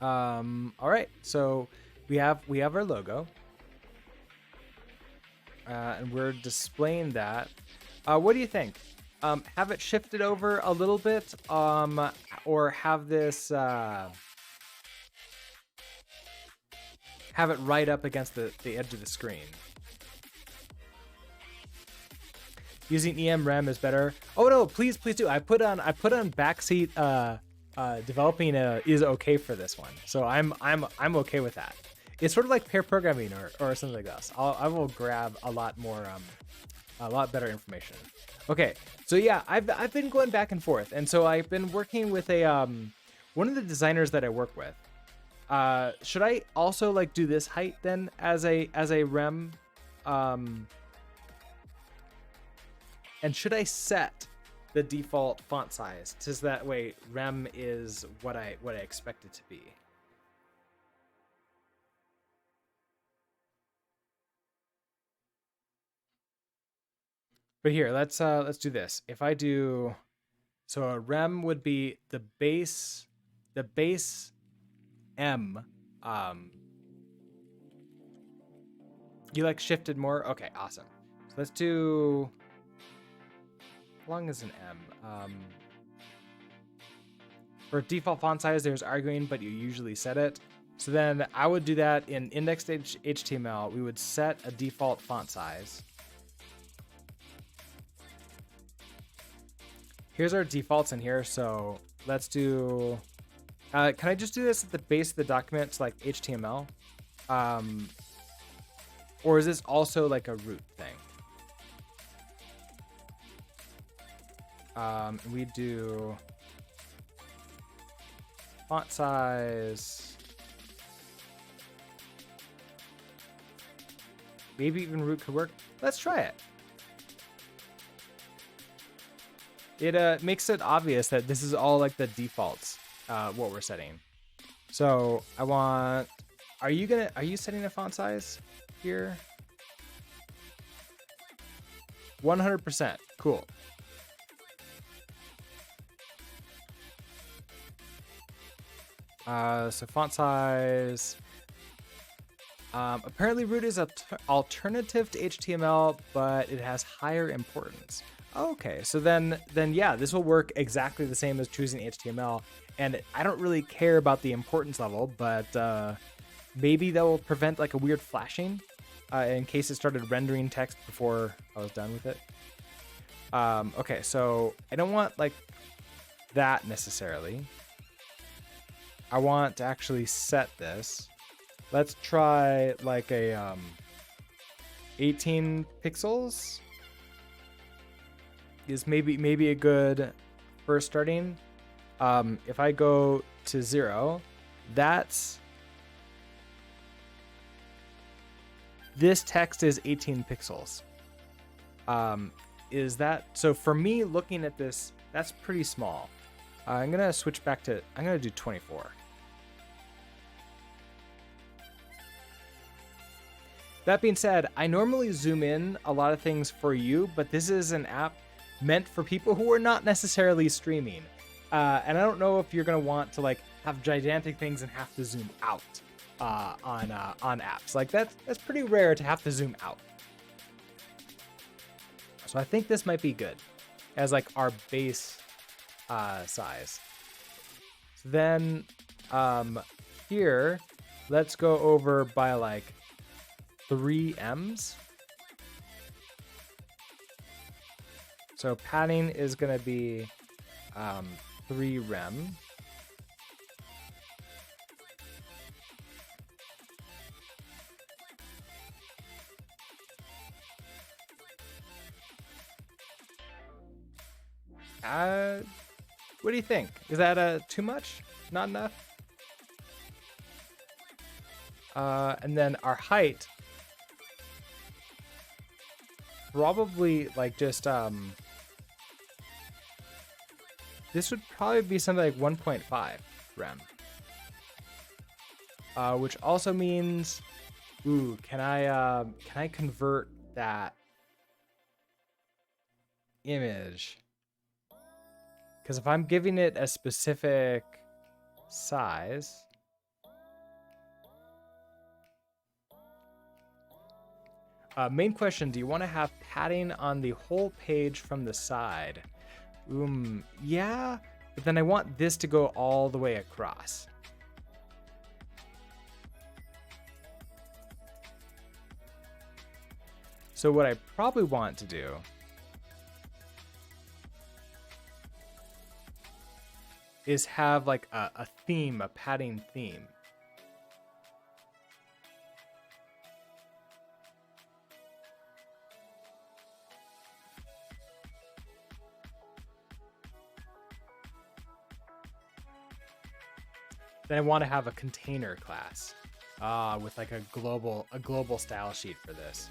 All right, so we have our logo, and we're displaying that. What do you think? Have it shifted over a little bit, or have this have it right up against the edge of the screen? using EM-REM is better. Oh no, please do. I put on backseat developing is okay for this one, so I'm okay with that. It's sort of like pair programming or something like this. I will grab a lot more a lot better information. Okay, so yeah, I've been going back and forth, and so I've been working with a one of the designers that I work with. Should I also like do this height then as a rem? And should I set the default font size so that way rem is what I expect it to be? But here, let's do this. If I do, so a rem would be the base M. You like shifted more? Okay, awesome. So let's do, how long is an M? For default font size, there's arguing, but you usually set it. So then I would do that in indexed HTML. We would set a default font size. Here's our defaults in here. So let's do, can I just do this at the base of the document to like HTML? Or is this also like a root thing? And we do font size. Maybe even root could work. Let's try it. It makes it obvious that this is all like the defaults, what we're setting. So I want, are you setting a font size here? 100%, cool. So font size, apparently root is an alternative to HTML, but it has higher importance. Okay, so then yeah, this will work exactly the same as choosing HTML, and I don't really care about the importance level, but maybe that will prevent like a weird flashing in case it started rendering text before I was done with it. Okay, so I don't want like that necessarily. I want to actually set this. Let's try like a 18 pixels. Is maybe a good first starting. If I go to 0, this text is 18 pixels. Is that, so for me looking at this, that's pretty small. I'm gonna switch back to, I'm gonna do 24. That being said, I normally zoom in a lot of things for you, but this is an app meant for people who are not necessarily streaming. And I don't know if you're gonna want to like have gigantic things and have to zoom out on apps. Like that's pretty rare to have to zoom out. So I think this might be good as like our base size. So then here, let's go over by like 3 M's. So padding is going to be 3 rem. What do you think? Is that too much? Not enough? And then our height, probably like just this would probably be something like 1.5 rem, which also means, ooh, can I convert that image? Because if I'm giving it a specific size, main question, do you want to have padding on the whole page from the side? Yeah, but then I want this to go all the way across. So what I probably want to do is have like a theme, a padding theme. Then I want to have a container class with like a global style sheet for this.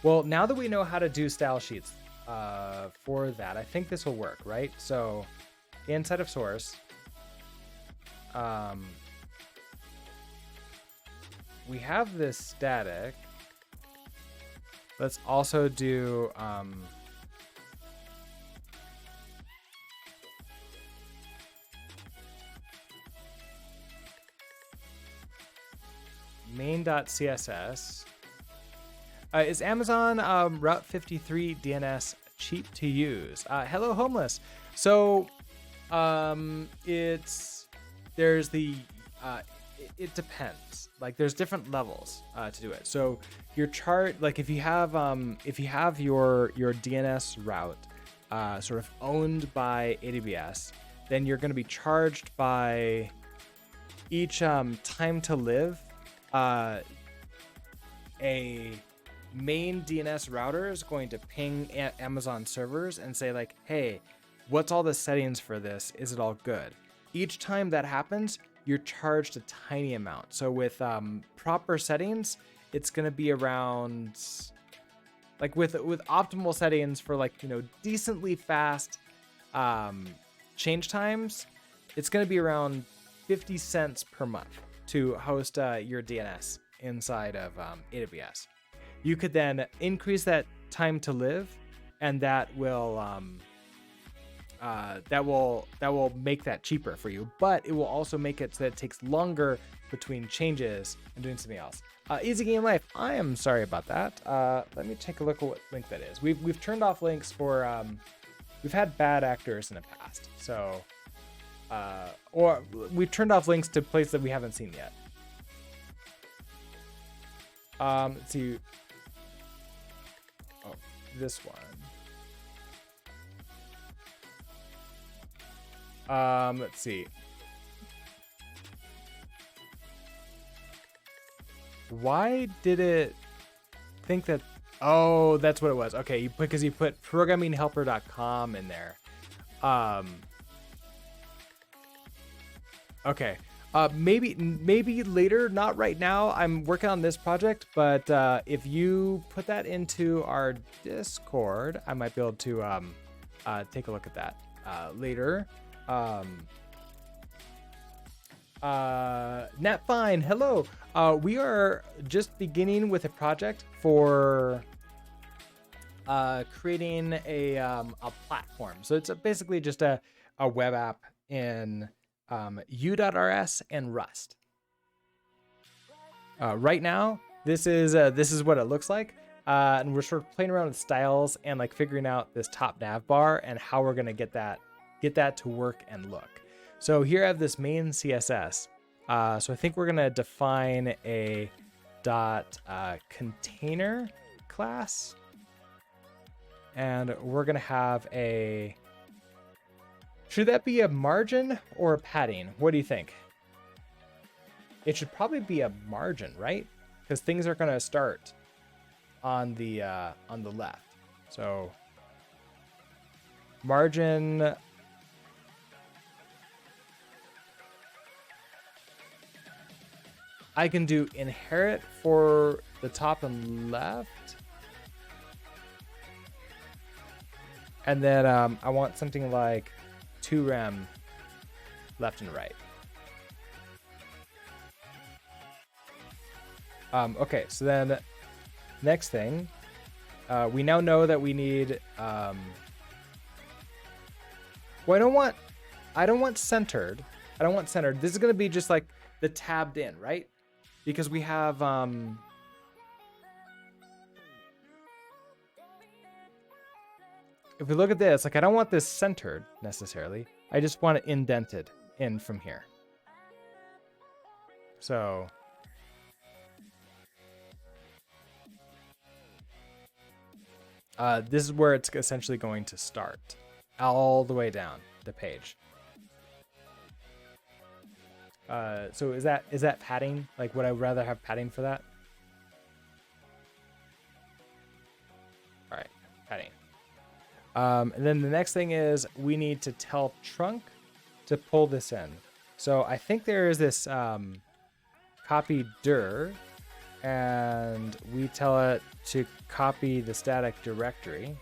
Well, now that we know how to do style sheets for that, I think this will work, right? So inside of source, we have this static. Let's also do main.css. Is Amazon Route 53 DNS cheap to use? Hello, homeless. So it depends. Like there's different levels to do it. So your chart, like if you have your DNS route sort of owned by AWS, then you're going to be charged by each time to live. A main DNS router is going to ping Amazon servers and say like, hey, what's all the settings for this? Is it all good? Each time that happens, you're charged a tiny amount. So with proper settings, it's going to be around, like with optimal settings for like, you know, decently fast change times, it's going to be around 50 cents per month to host your DNS inside of AWS. You could then increase that time to live, and that will make that cheaper for you. But it will also make it so that it takes longer between changes and doing something else. Easy Game Life, I am sorry about that. Let me take a look at what link that is. We've turned off links for we've had bad actors in the past, so or we've turned off links to places that we haven't seen yet. Let's see. Oh, this one. Let's see. Why did it think that? Oh, that's what it was. Okay, because you put programminghelper.com in there. Okay. Maybe later, not right now. I'm working on this project, but if you put that into our Discord, I might be able to take a look at that later. Natfine, hello. We are just beginning with a project for creating a platform. So it's basically just a web app in U.RS and Rust. Right now, this is what it looks like, and we're sort of playing around with styles and like figuring out this top nav bar and how we're gonna get that to work and look. So here I have this main CSS. So I think we're gonna define a container class, and we're gonna have a. Should that be a margin or a padding? What do you think? It should probably be a margin, right? Because things are going to start on the left. So margin. I can do inherit for the top and left. And then I want something like 2rem left and right. Okay, so then next thing, we now know that we need. Well, I don't want centered. I don't want centered. This is gonna be just like the tabbed in, right? Because we have if we look at this, like I don't want this centered necessarily. I just want it indented in from here. So this is where it's essentially going to start all the way down the page. So is that padding? Like, would I rather have padding for that? All right, padding. And then the next thing is we need to tell trunk to pull this in. So I think there is this copy dir, and we tell it to copy the static directory.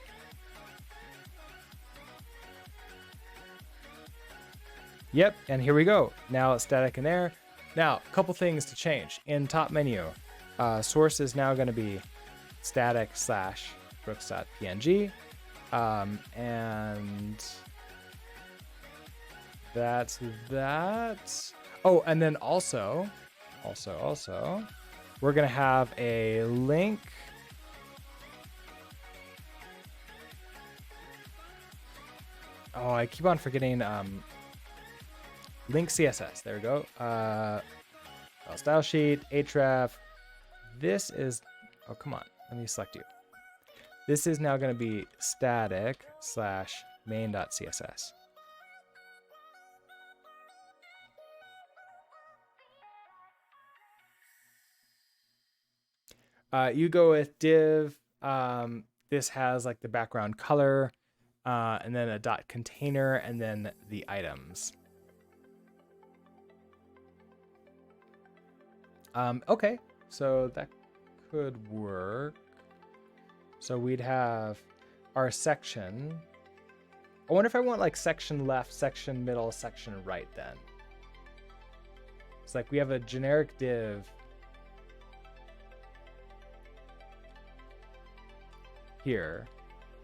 Yep, and here we go. Now it's static in there. Now, a couple things to change. In top menu, source is now going to be static / brooks.png. And that's that. Oh, and then also, we're going to have a link. Oh, I keep on forgetting link CSS. There we go. Style sheet, href. This is, oh, come on. Let me select you. This is now going to be static / main.css. You go with div. This has like the background color, and then a dot container, and then the items. Okay, so that could work. So we'd have our section. I wonder if I want like section left, section middle, section right then. It's like we have a generic div here.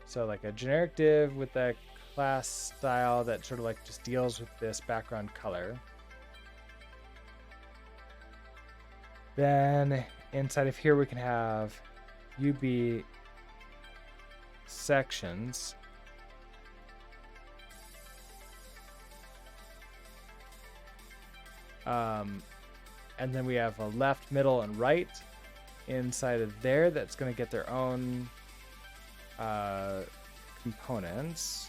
So like a generic div with a class style that sort of like just deals with this background color. Then inside of here we can have UB sections. And then we have a left, middle, and right inside of there. That's going to get their own components.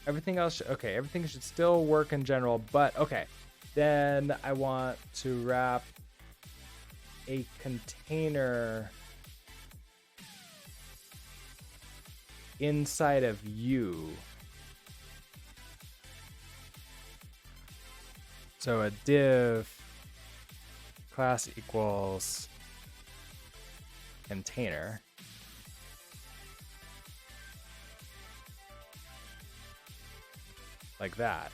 Everything else, okay, everything should still work in general, but okay. Then I want to wrap a container inside of you. So a div class equals container. Like that.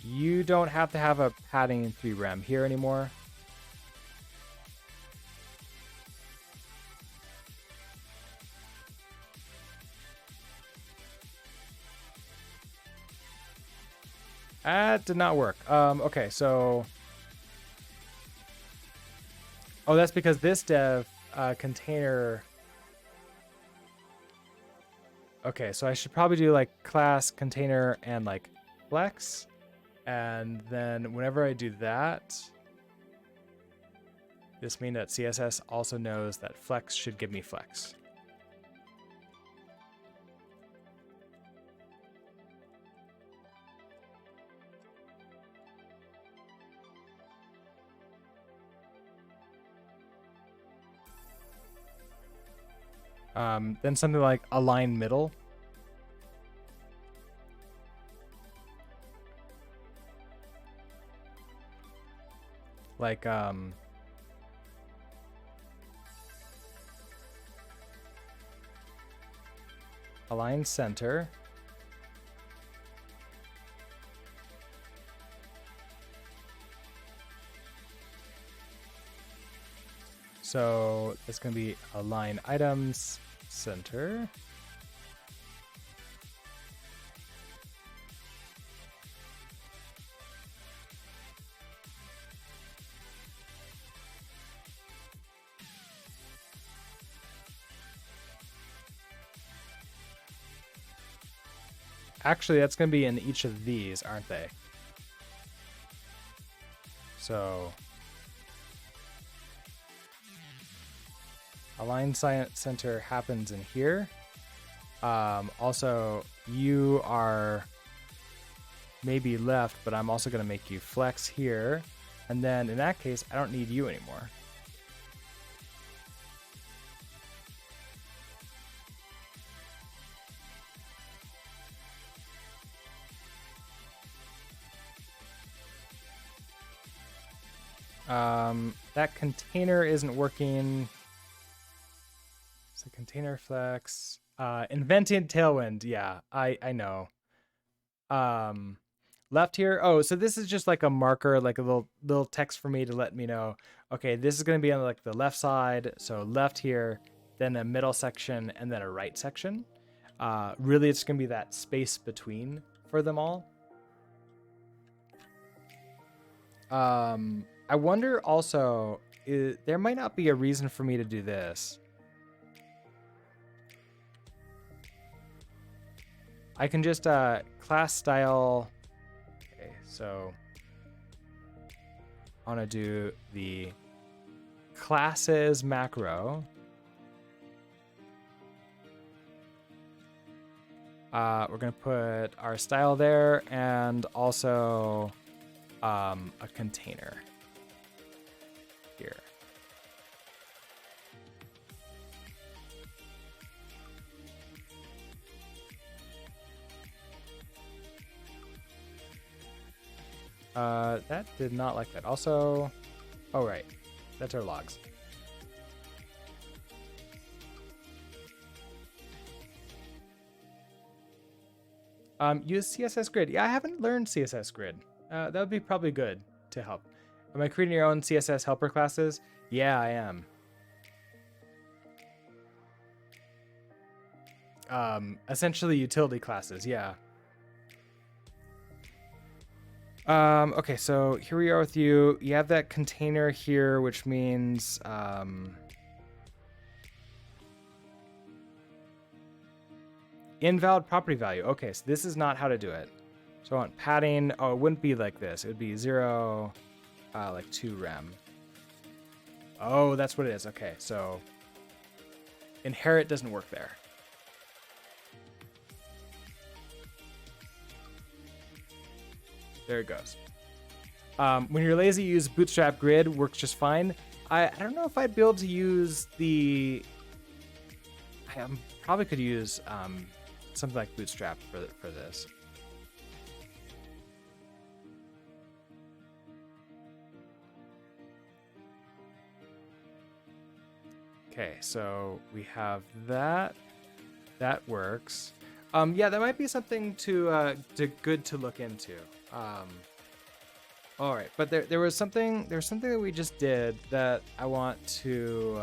You don't have to have a padding 3 rem here anymore. That did not work. Okay, so... Oh, that's because this dev container... Okay, so I should probably do like class, container, and like flex. And then whenever I do that, this means that CSS also knows that flex should give me flex. Then something like align middle. Like, align center. So it's going to be align items center. Actually, that's going to be in each of these, aren't they? So align center happens in here. Also, you are maybe left, but I'm also going to make you flex here. And then in that case, I don't need you anymore. That container isn't working. So container flex, inventing tailwind. Yeah, I know. Left here. Oh, so this is just like a marker, like a little text for me to let me know, okay, this is going to be on like the left side. So left here, then a middle section, and then a right section. Really, it's going to be that space between for them all. I wonder also, there might not be a reason for me to do this. I can just class style. Okay, so I want to do the Css Macro. We're going to put our style there and also a container here. That did not like that. Also, oh, right. That's our logs. Use CSS Grid. Yeah, I haven't learned CSS Grid. That would be probably good to help. Am I creating your own CSS helper classes? Yeah, I am. Essentially utility classes, yeah. Okay, so here we are with you. You have that container here, which means invalid property value. Okay, so this is not how to do it. So I want padding. Oh, it wouldn't be like this. It would be 0, like 2 rem. Oh, that's what it is. Okay, so inherit doesn't work there. There it goes. When you're lazy, use Bootstrap Grid. Works just fine. I don't know if I'd be able to use the... I probably could use something like Bootstrap for this. Okay, so we have that. That works. Yeah, that might be something good to look into. All right, but there was something that we just did that I want to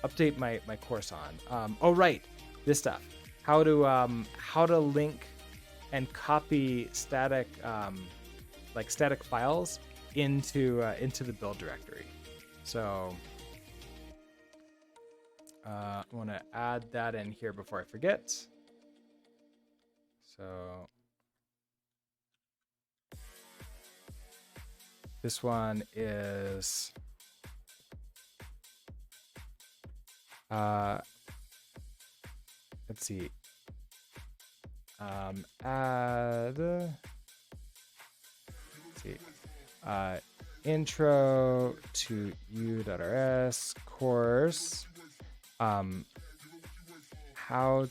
update my course on. Oh right, this stuff. How to link and copy static static files into the build directory. So I want to add that in here before I forget. So this one is let's see. Add. Let's see. Intro to u.rs course. How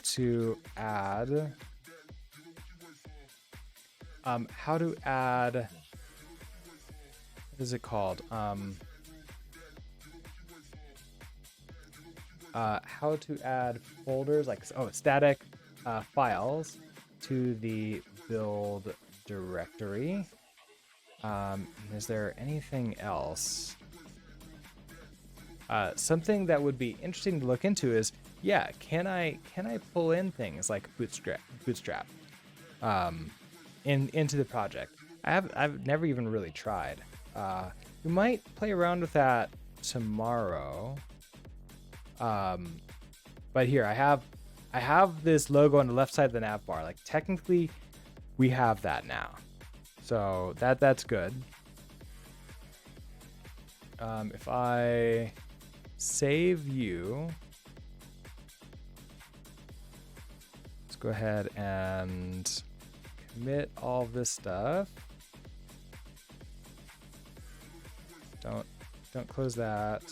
to add. What is it called? How to add folders, like, static files to the build directory. Is there anything else? Something that would be interesting to look into is, yeah, can I pull in things like Bootstrap into the project? I've never even really tried. We might play around with that tomorrow. But here I have this logo on the left side of the navbar. Like, technically, we have that now, so that's good. If I save you, go ahead and commit all this stuff. Don't close that.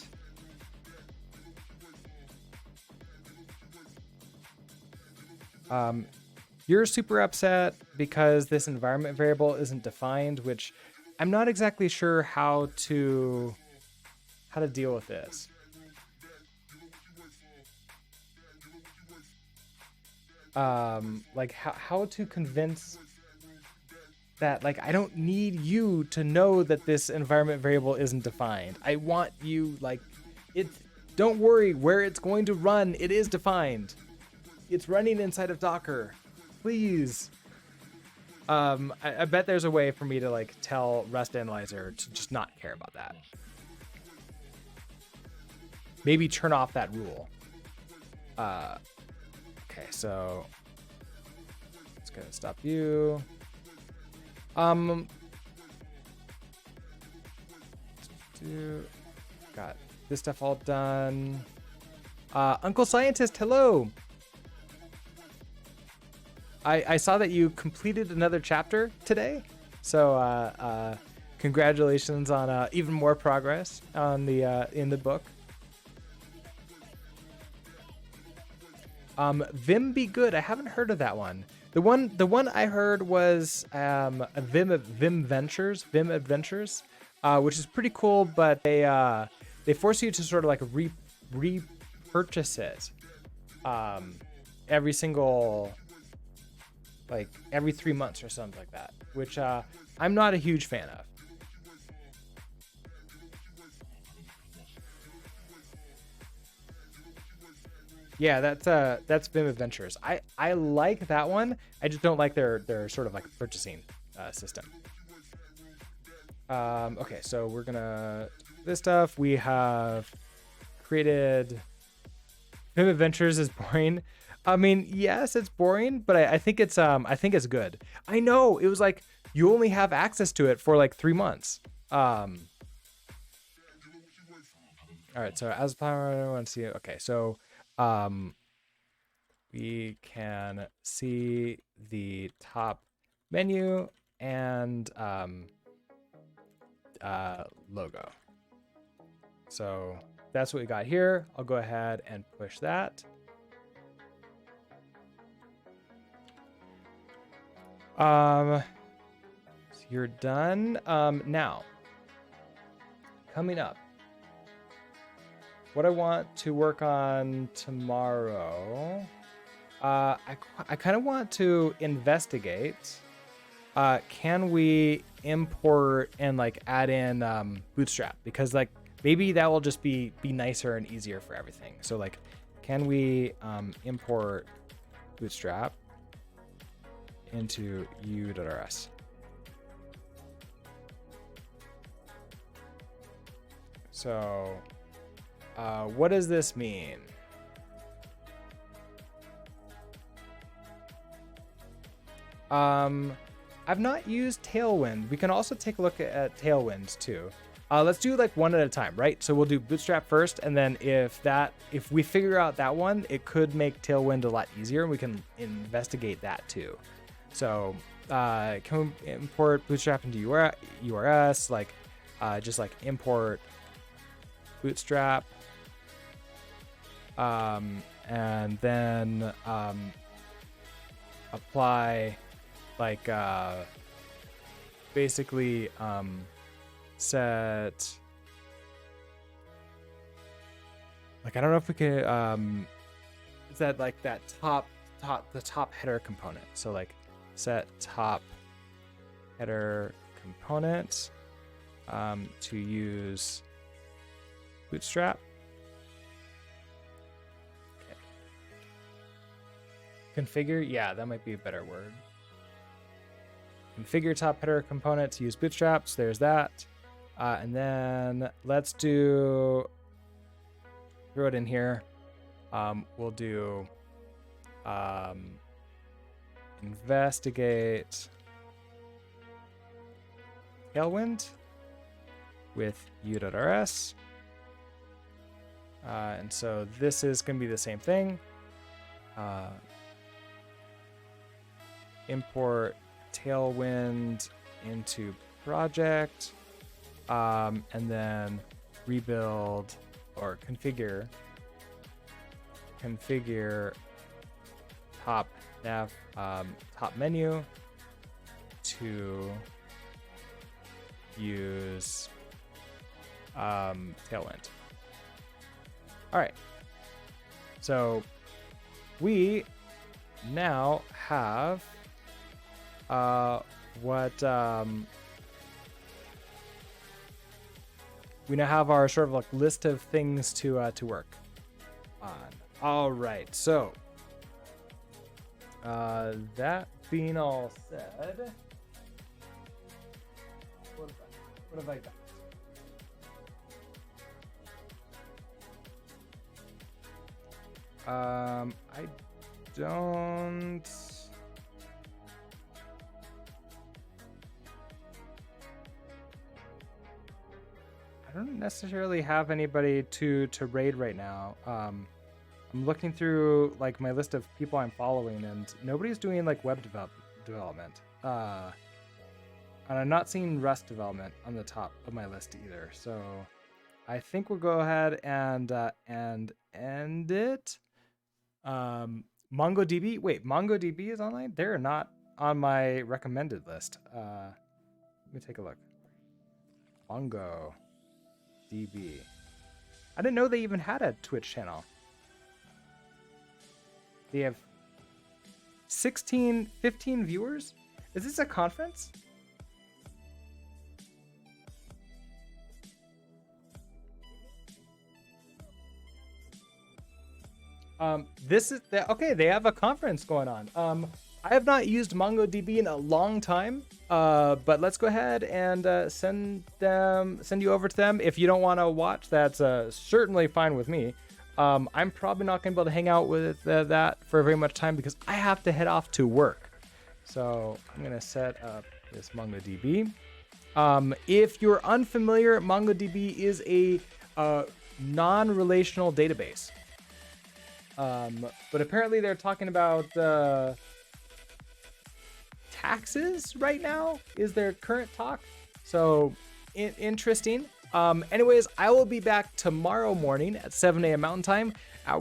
You're super upset because this environment variable isn't defined, which I'm not exactly sure how to deal with this. Like how to convince that, like, I don't need you to know that this environment variable isn't defined. I want you, like, don't worry where it's going to run. It is defined. It's running inside of Docker. Please. I bet there's a way for me to, like, tell Rust Analyzer to just not care about that. Maybe turn off that rule. Okay, so it's gonna stop you. Got this stuff all done. Uncle Scientist, hello. I saw that you completed another chapter today, so congratulations on even more progress on the in the book. Vim Be Good. I haven't heard of that one. The one I heard was Vim Adventures, which is pretty cool, but they force you to sort of like repurchase it every single, like every 3 months or something like that, which I'm not a huge fan of. Yeah, that's Vim Adventures. I like that one. I just don't like their sort of like purchasing system. Okay, so we're gonna this stuff. We have created Vim Adventures is boring. I mean, yes, it's boring, but I think it's good. I know, it was like you only have access to it for like 3 months. All right, so as I want to see it. Okay, so we can see the top menu and logo. So that's what we got here. I'll go ahead and push that. So you're done. Now, coming up, what I want to work on tomorrow, I kind of want to investigate. Can we import and like add in Bootstrap? Because like maybe that will just be nicer and easier for everything. So like, can we import Bootstrap into u.rs? So what does this mean? I've not used Tailwind. We can also take a look at Tailwind too. Let's do like one at a time, right? So we'll do Bootstrap first, and then if we figure out that one, it could make Tailwind a lot easier, and we can investigate that too. So can we import Bootstrap into URS? Like just like import Bootstrap, and then apply like basically set, like I don't know if we could set like that the top header component. So like set top header component to use Bootstrap. Okay. Configure, yeah, that might be a better word. Configure top header component to use Bootstrap. So there's that. And then let's throw it in here. We'll do investigate Tailwind with u.rs. And so this is going to be the same thing. import Tailwind into project, and then rebuild or configure top menu to use Tailwind. All right, so we now have we now have our sort of like list of things to work on. All right, so that being all said, what have I got? I don't. I don't necessarily have anybody to raid right now. I'm looking through like my list of people I'm following, and nobody's doing like web development. And I'm not seeing Rust development on the top of my list either. So I think we'll go ahead and end it. MongoDB. Wait, MongoDB is online? They're not on my recommended list. Let me take a look. MongoDB. I didn't know they even had a Twitch channel. They have 15 viewers? Is this a conference? This is okay. They have a conference going on. I have not used MongoDB in a long time. But let's go ahead and send you over to them. If you don't want to watch, that's certainly fine with me. I'm probably not going to be able to hang out with that for very much time because I have to head off to work. So I'm going to set up this MongoDB. If you're unfamiliar, MongoDB is a non-relational database. But apparently they're talking about taxes right now is their current talk. So interesting. Anyways, I will be back tomorrow morning at 7 a.m. Mountain Time.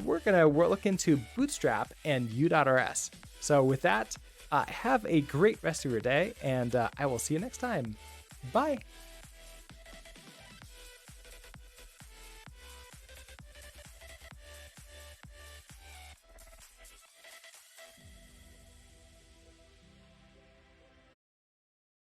We're looking into Bootstrap and U.RS. So with that, have a great rest of your day, and I will see you next time. Bye.